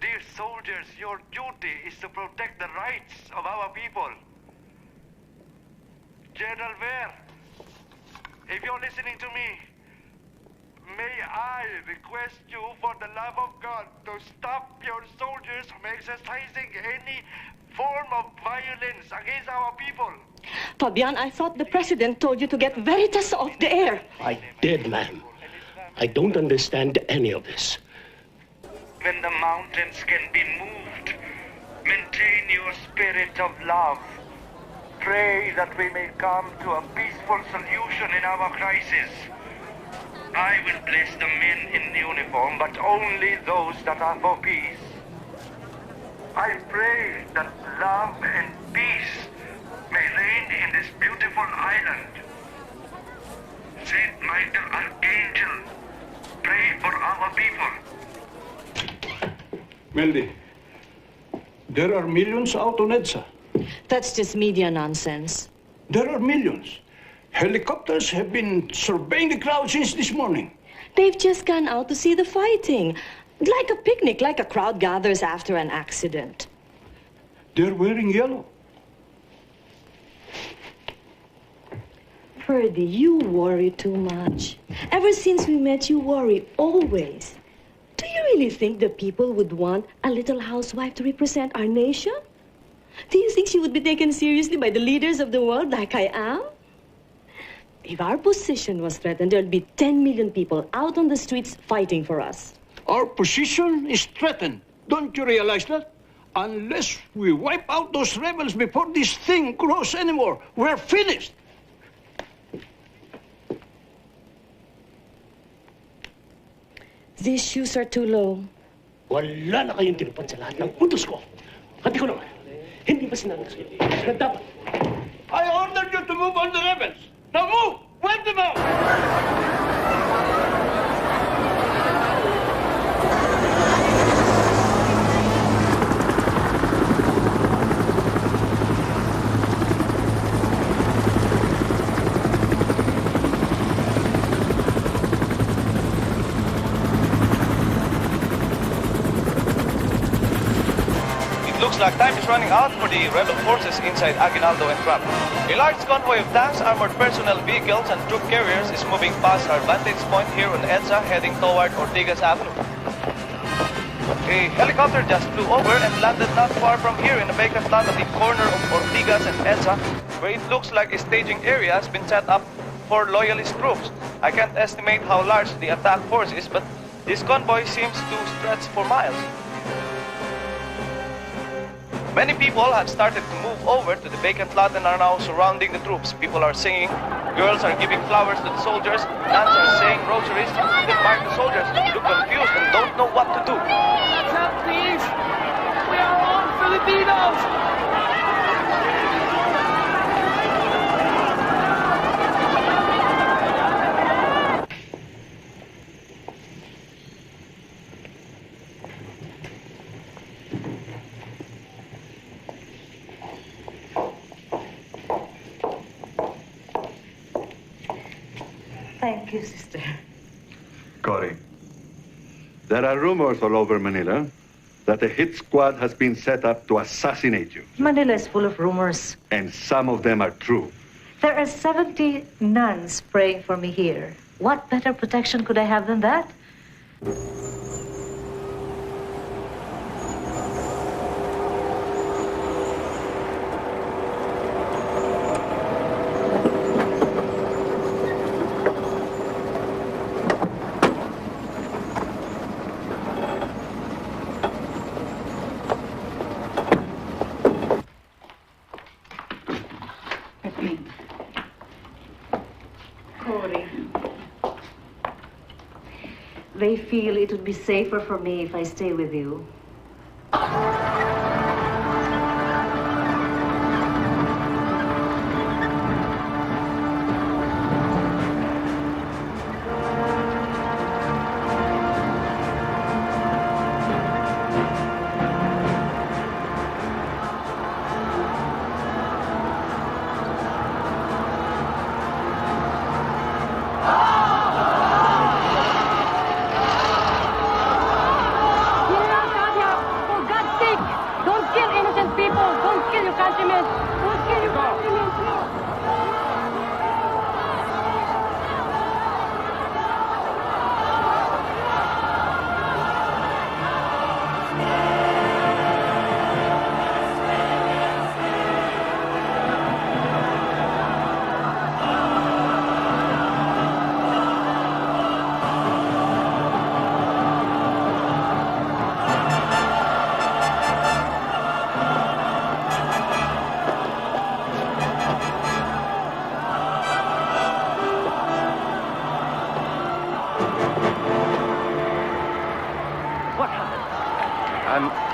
Dear soldiers, your duty is to protect the rights of our people. General Ver, if you're listening to me, may I request you for the love of God to stop your soldiers from exercising any form of violence against our people. Fabian, I thought the president told you to get Veritas off the air. I did, ma'am. I don't understand any of this. When the mountains can be moved, maintain your spirit of love. Pray that we may come to a peaceful solution in our crisis. I will bless the men in uniform, but only those that are for peace. I pray that love and peace may reign in this beautiful island. Saint Michael Archangel, pray for our people. Meldy, there are millions out on EDSA. That's just media nonsense. There are millions. Helicopters have been surveying the crowd since this morning. They've just gone out to see the fighting. Like a picnic, like a crowd gathers after an accident. They're wearing yellow. Ferdy, you worry too much. Ever since we met, you worry always. Do you really think the people would want a little housewife to represent our nation? Do you think she would be taken seriously by the leaders of the world like I am? If our position was threatened, there'd be 10 million people out on the streets fighting for us. Our position is threatened. Don't you realize that? Unless we wipe out those rebels before this thing grows anymore, we're finished. These shoes are too low. Wala na kayong tinupad sa lahat ng utos ko. Hati ko naman. Hindi ba sinabi sa'yo na dapat? I ordered you to move on the rebels. Now move! Wipe them out! Looks like time is running out for the rebel forces inside Aguinaldo and Crab. A large convoy of tanks, armored personnel vehicles, and troop carriers is moving past our vantage point here on EDSA, heading toward Ortigas Avenue. A helicopter just flew over and landed not far from here in a vacant lot at the corner of Ortigas and EDSA, where it looks like a staging area has been set up for loyalist troops. I can't estimate how large the attack force is, but this convoy seems to stretch for miles. Many people have started to move over to the vacant lot and are now surrounding the troops. People are singing, girls are giving flowers to the soldiers, nuns are saying rosaries, even the soldiers look confused and don't know what to do. Let's help, please! We are all Filipinos! Thank you, sister. Cory, there are rumors all over Manila that a hit squad has been set up to assassinate you. Manila is full of rumors. And some of them are true. There are 70 nuns praying for me here. What better protection could I have than that? They feel it would be safer for me if I stay with you.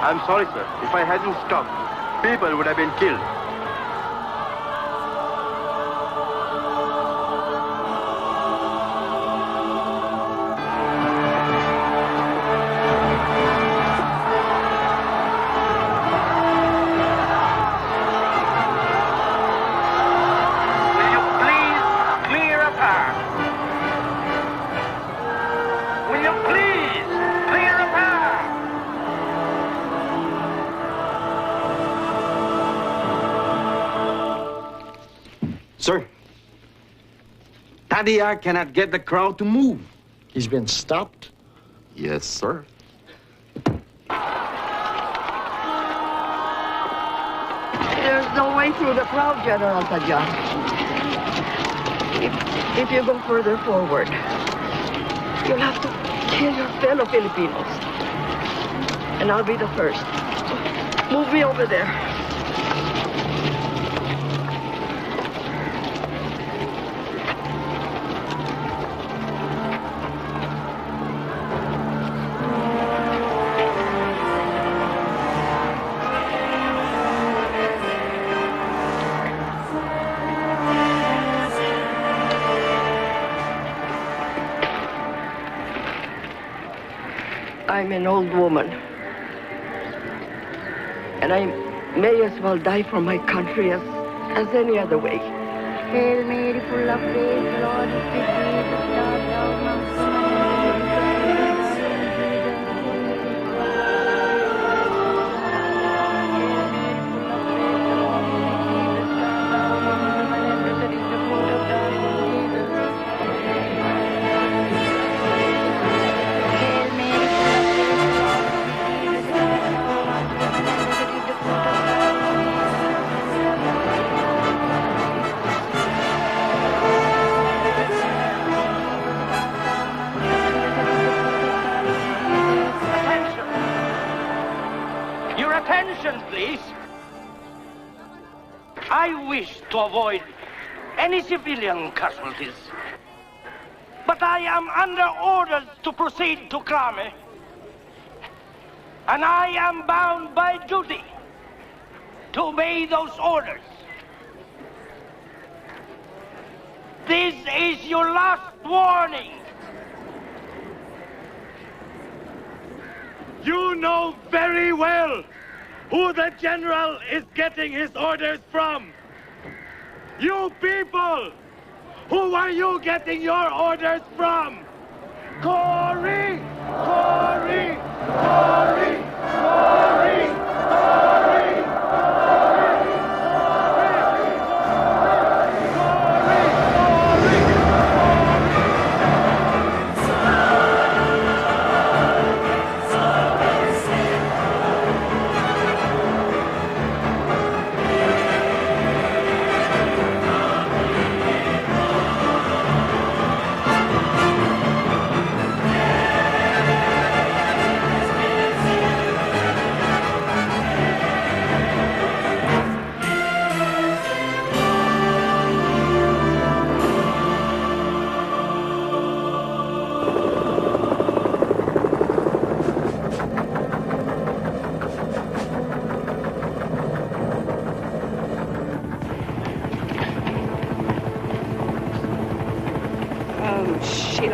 I'm sorry, sir. If I hadn't stopped, people would have been killed. Will you please clear a path? Will you please clear a path? Sir, Tadia cannot get the crowd to move. He's been stopped? Yes, sir. There's no way through the crowd, General Tadya. If you go further forward, you'll have to kill your fellow Filipinos. And I'll be the first. Move me over there. I'm an old woman. And I may as well die for my country as any other way. Hail Mary, full of grace, the Lord is with thee. Blessed art thou amongst women, and blessed is the fruit of thy womb, Jesus. Attention, please. I wish to avoid any civilian casualties. But I am under orders to proceed to Krame. And I am bound by duty to obey those orders. This is your last warning. You know very well who the general is getting his orders from. You people, who are you getting your orders from? Cory! Cory! Cory! Cory! Cory!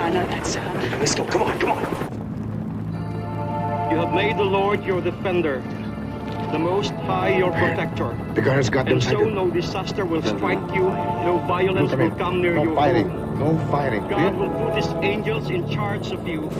I know that sound. Let's go. Come on, come on. You have made the Lord your defender, the Most High your protector. The guards got them. And so no disaster will strike you, no violence will come near you. No fighting. No fighting. God will put his angels in charge of you.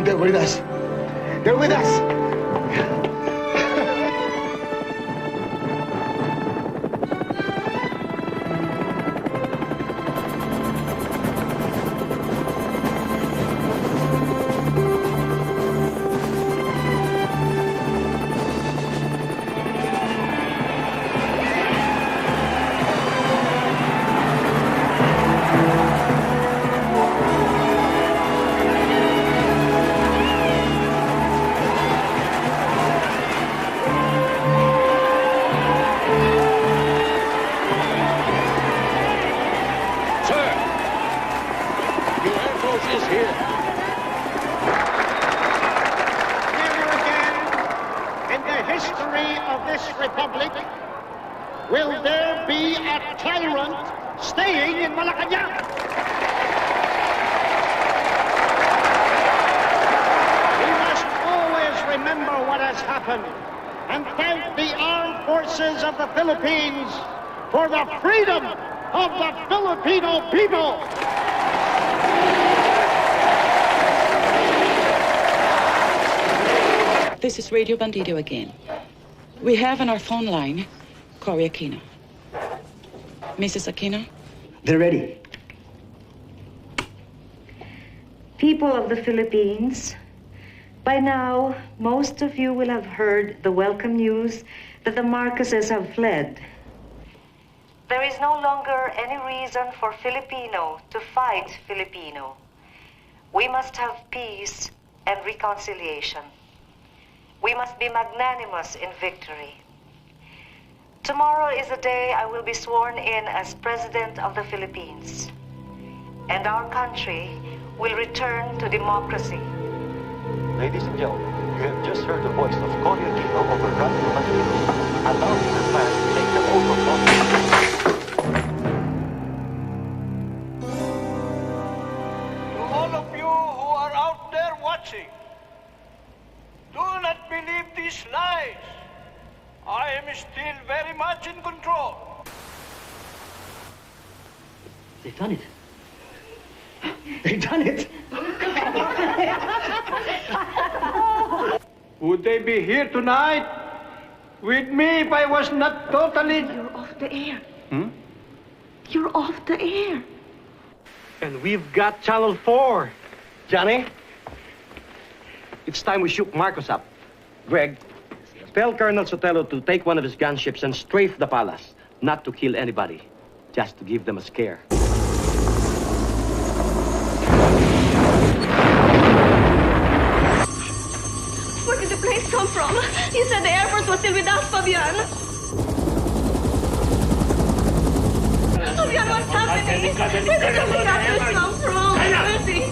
They're with us. They're with us. This is Radio Bandido again. We have on our phone line Cory Aquino. Mrs. Aquino? They're ready. People of the Philippines, by now, most of you will have heard the welcome news that the Marcoses have fled. There is no longer any reason for Filipino to fight Filipino. We must have peace and reconciliation. We must be magnanimous in victory. Tomorrow is the day I will be sworn in as President of the Philippines. And our country will return to democracy. Ladies and gentlemen, you have just heard the voice of Ninoy Aquino over Radio Bandito, announcing the plan to take the oath of office. To all of you who are out there watching, do not believe these lies. I am still very much in control. They've done it. They've done it. Would they be here tonight with me if I was not totally... You're off the air. Hmm? You're off the air. And we've got Channel 4. Johnny, it's time we shook Marcos up. Greg, tell Colonel Sotelo to take one of his gunships and strafe the palace. Not to kill anybody, just to give them a scare. Where did the planes come from? You said the Air Force was still with us, Fabian. Fabian, what's happening? Where did the helicopters come from? What's happening?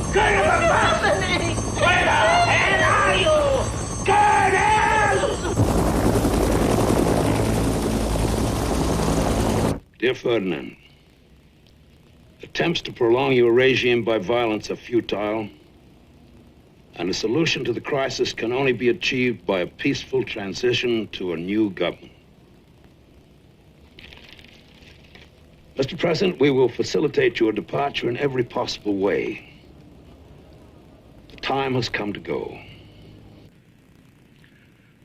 Where the hell are you? Colonel! Dear Ferdinand, attempts to prolong your regime by violence are futile, and a solution to the crisis can only be achieved by a peaceful transition to a new government. Mr. President, we will facilitate your departure in every possible way. The time has come to go.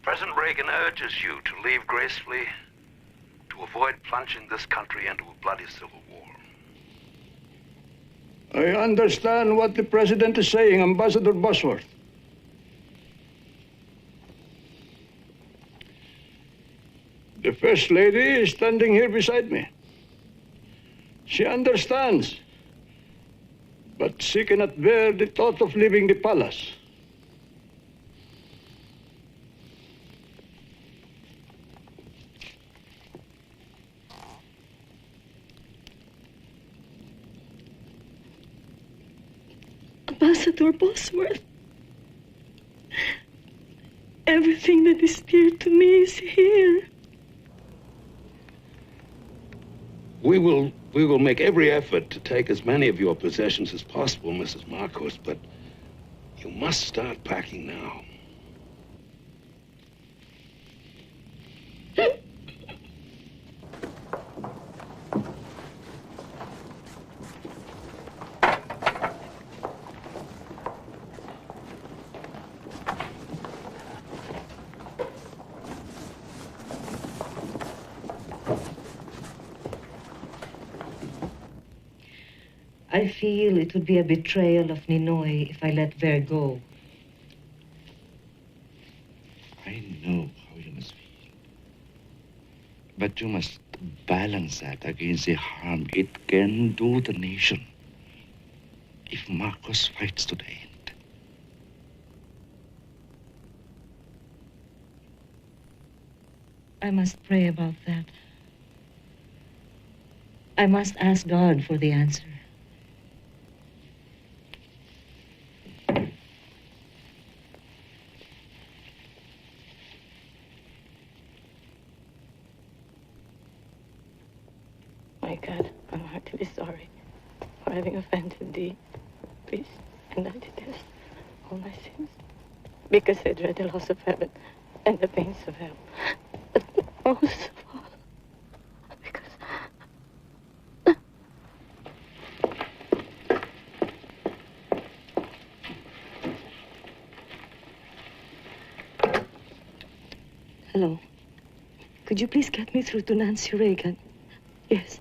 President Reagan urges you to leave gracefully, to avoid plunging this country into a bloody civil war. I understand what the President is saying, Ambassador Bosworth. The First Lady is standing here beside me. She understands, but she cannot bear the thought of leaving the palace. Ambassador Bosworth, everything that is dear to me is here. We will make every effort to take as many of your possessions as possible, Mrs. Marcos, but you must start packing now. I feel it would be a betrayal of Ninoy if I let Ver go. I know how you must feel. But you must balance that against the harm it can do the nation if Marcos fights to the end. I must pray about that. I must ask God for the answer. My God, I'm heartily sorry for having offended thee. Please, and I detest all my sins, because I dread the loss of heaven and the pains of hell. But most of all, because... Hello. Could you please get me through to Nancy Reagan? Yes.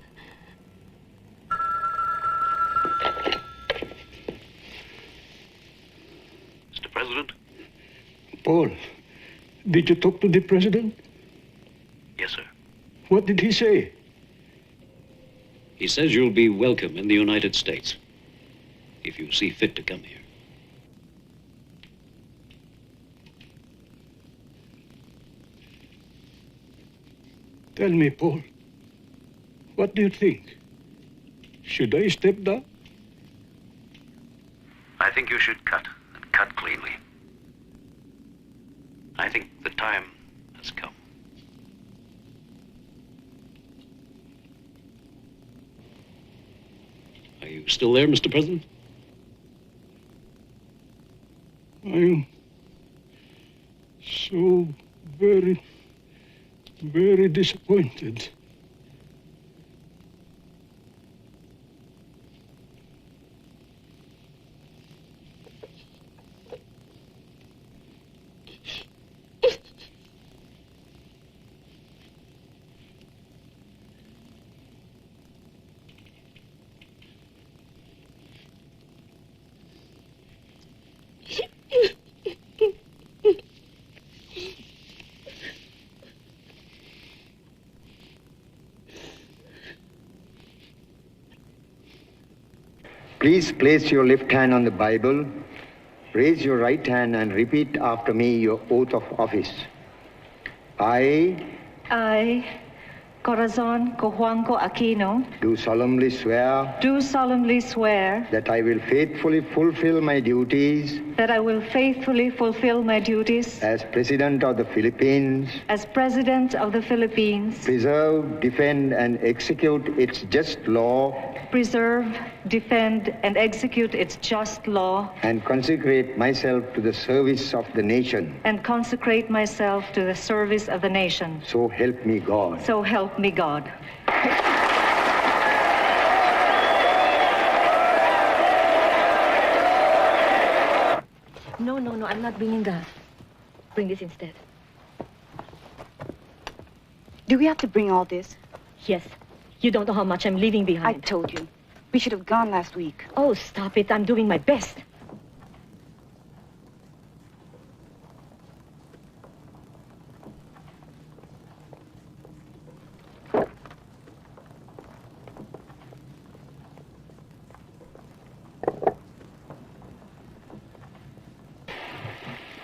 Paul, did you talk to the president? Yes, sir. What did he say? He says you'll be welcome in the United States if you see fit to come here. Tell me, Paul, what do you think? Should I step down? I think you should cut, and cut cleanly. I think the time has come. Are you still there, Mr. President? I'm so very disappointed. Please place your left hand on the Bible, raise your right hand and repeat after me your oath of office. I, Corazon Cojuanco Aquino, do solemnly swear that I will faithfully fulfill my duties as President of the Philippines, preserve, defend, and execute its just law, and consecrate myself to the service of the nation. So help me God. So help me God. No, I'm not bringing that. Bring this instead. Do we have to bring all this? Yes. You don't know how much I'm leaving behind. I told you. We should have gone last week. Oh, stop it. I'm doing my best.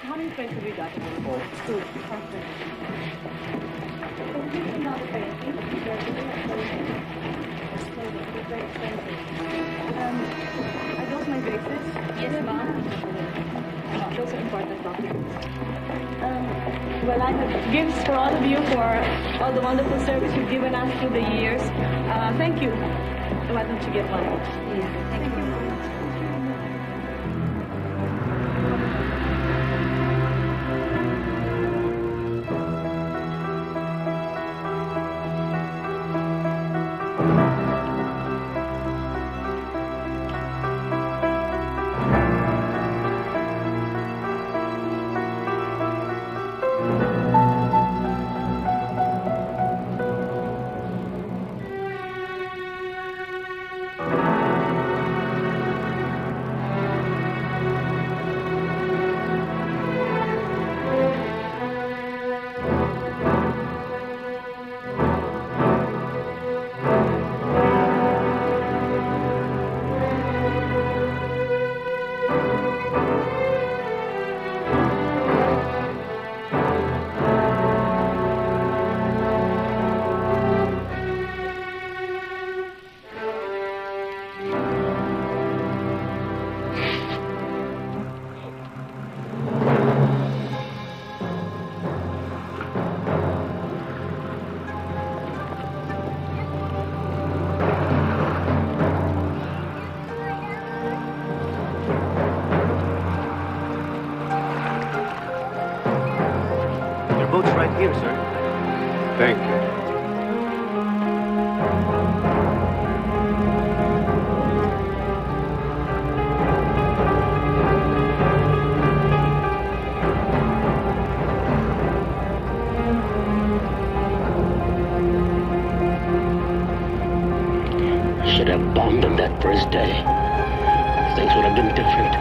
How many friends have we got? Two. I got my braces. Yes, ma'am. Those are important documents. Well, I have gifts for all of you for all the wonderful service you've given us through the years. Thank you. Why don't you get one? Yeah. Thank you. Here, sir. Thank you. Should have bombed him that first day. Things would have been different.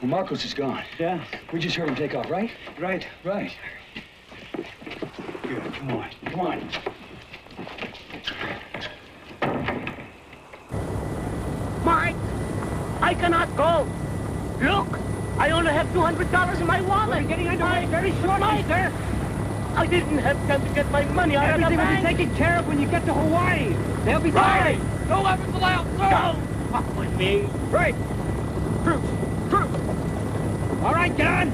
Marcos is gone. Yeah? We just heard him take off, right? Right. Good, come on. Mike, I cannot go. Look, I only have $200 in my wallet. We're getting underway very shortly, sir. I didn't have time to get my money out of the Everything will be bank. taken care of when you get to Hawaii. They'll be Right. sorry. No weapons allowed, sir. Go. Fuck with me. Right. Troops. All right, get on.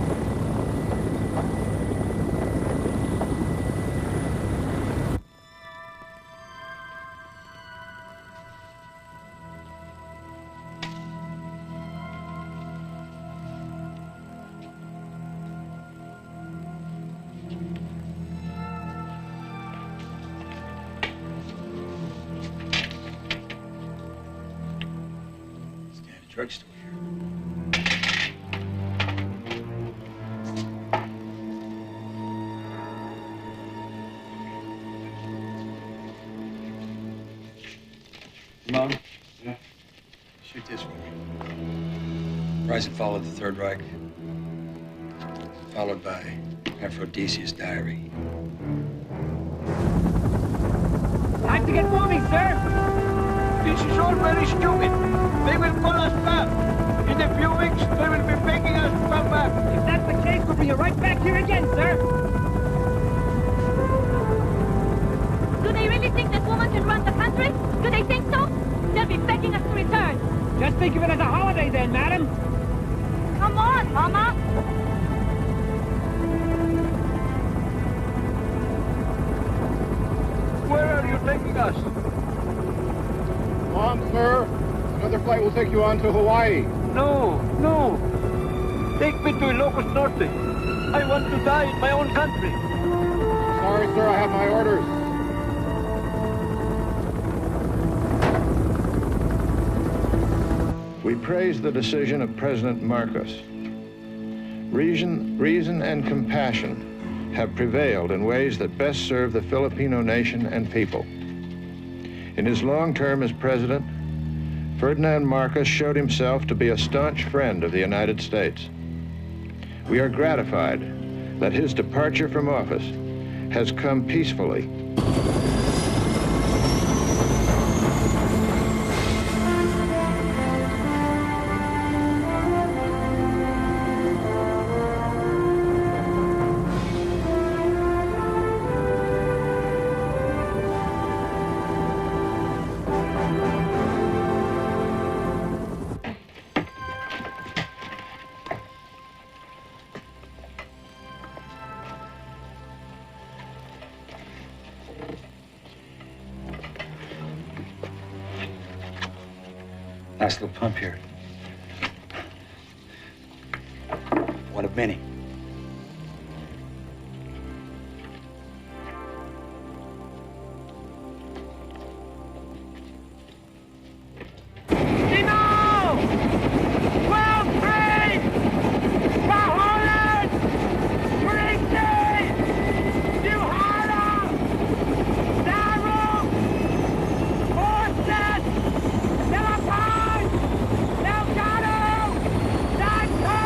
Drugstore here. Ramon? Yeah? Shoot this for me. Rise and fall of the Third Reich, followed by Aphrodisia's diary. Time to get moving, sir. This is all very stupid. They will call us back. In a few weeks, they will be begging us to come back. If that's the case, we'll bring you right back here again, sir. Do they really think this woman can run the country? Do they think so? They'll be begging us to return. Just think of it as a holiday then, madam. Come on, Mama. Where are you taking us? Come on, sir. Another flight will take you on to Hawaii. No. Take me to Ilocos Norte. I want to die in my own country. Sorry, sir, I have my orders. We praise the decision of President Marcos. Reason and compassion have prevailed in ways that best serve the Filipino nation and people. In his long term as president, Ferdinand Marcos showed himself to be a staunch friend of the United States. We are gratified that his departure from office has come peacefully. Nice little pump here. One of many. Delgado! Danko!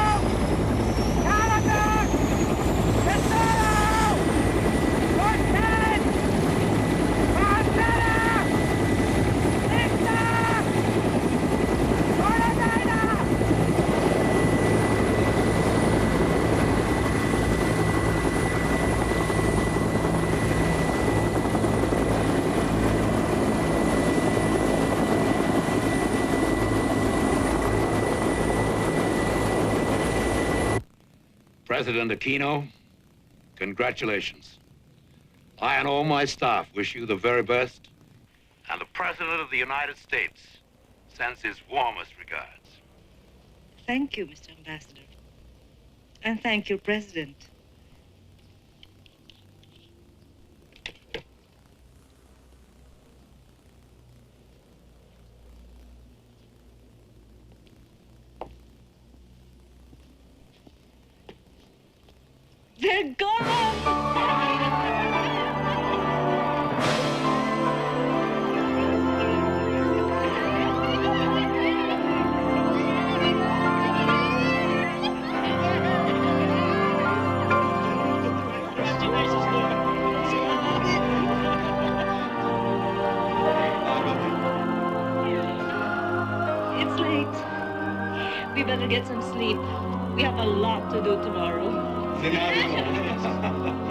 President Aquino, congratulations. I and all my staff wish you the very best. And the President of the United States sends his warmest regards. Thank you, Mr. Ambassador. And thank you, President. They're gone! It's late. We better get some sleep. We have a lot to do tomorrow. Good night, Mrs. President.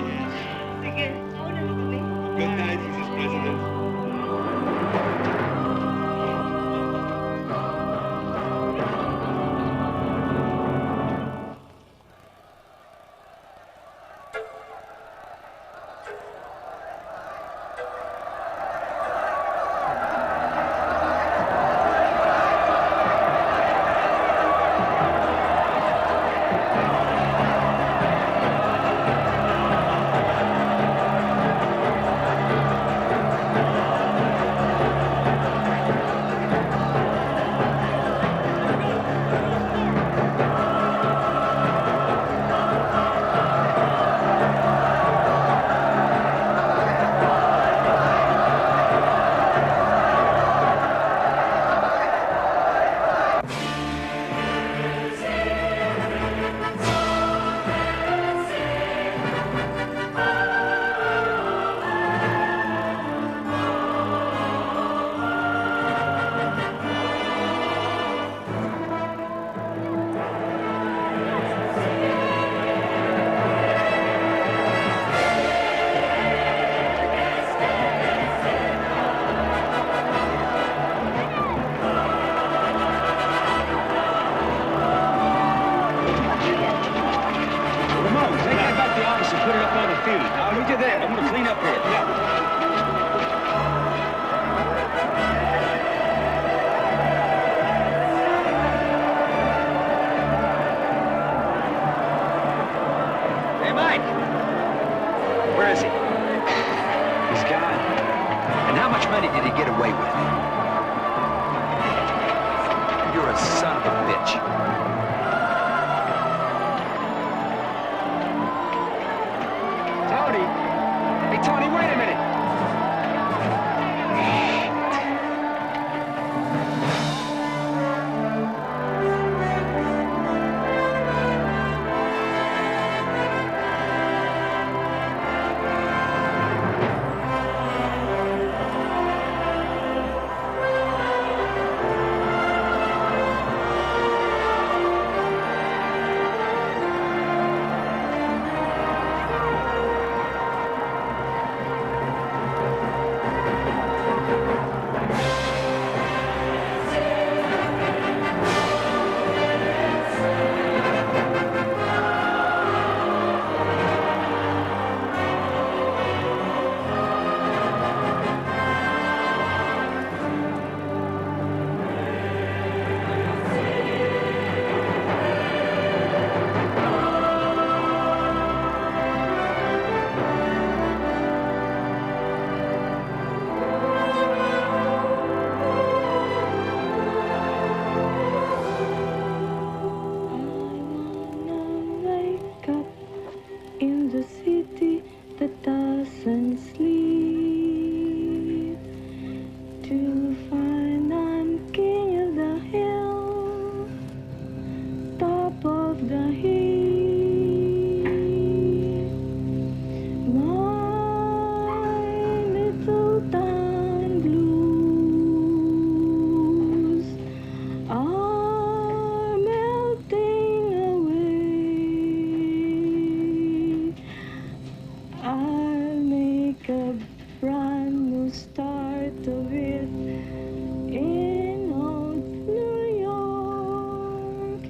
In old New York,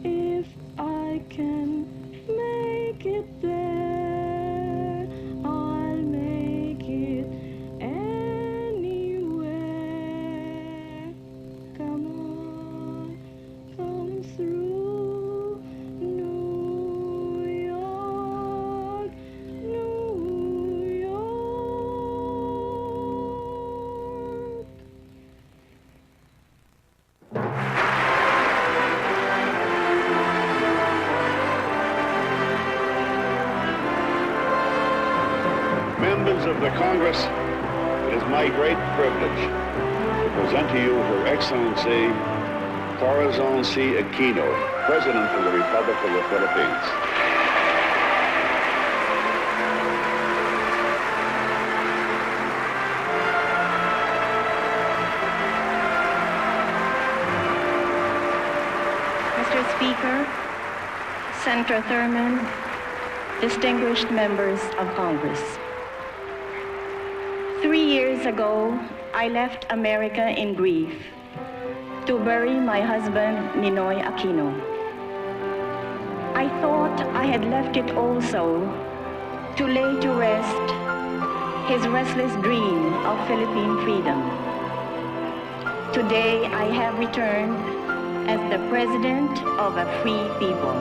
if I members of the Congress, it is my great privilege to present to you Her Excellency Corazon C. Aquino, President of the Republic of the Philippines. Mr. Speaker, Senator Thurman, distinguished members of Congress. 3 years ago, I left America in grief to bury my husband, Ninoy Aquino. I thought I had left it also to lay to rest his restless dream of Philippine freedom. Today, I have returned as the president of a free people.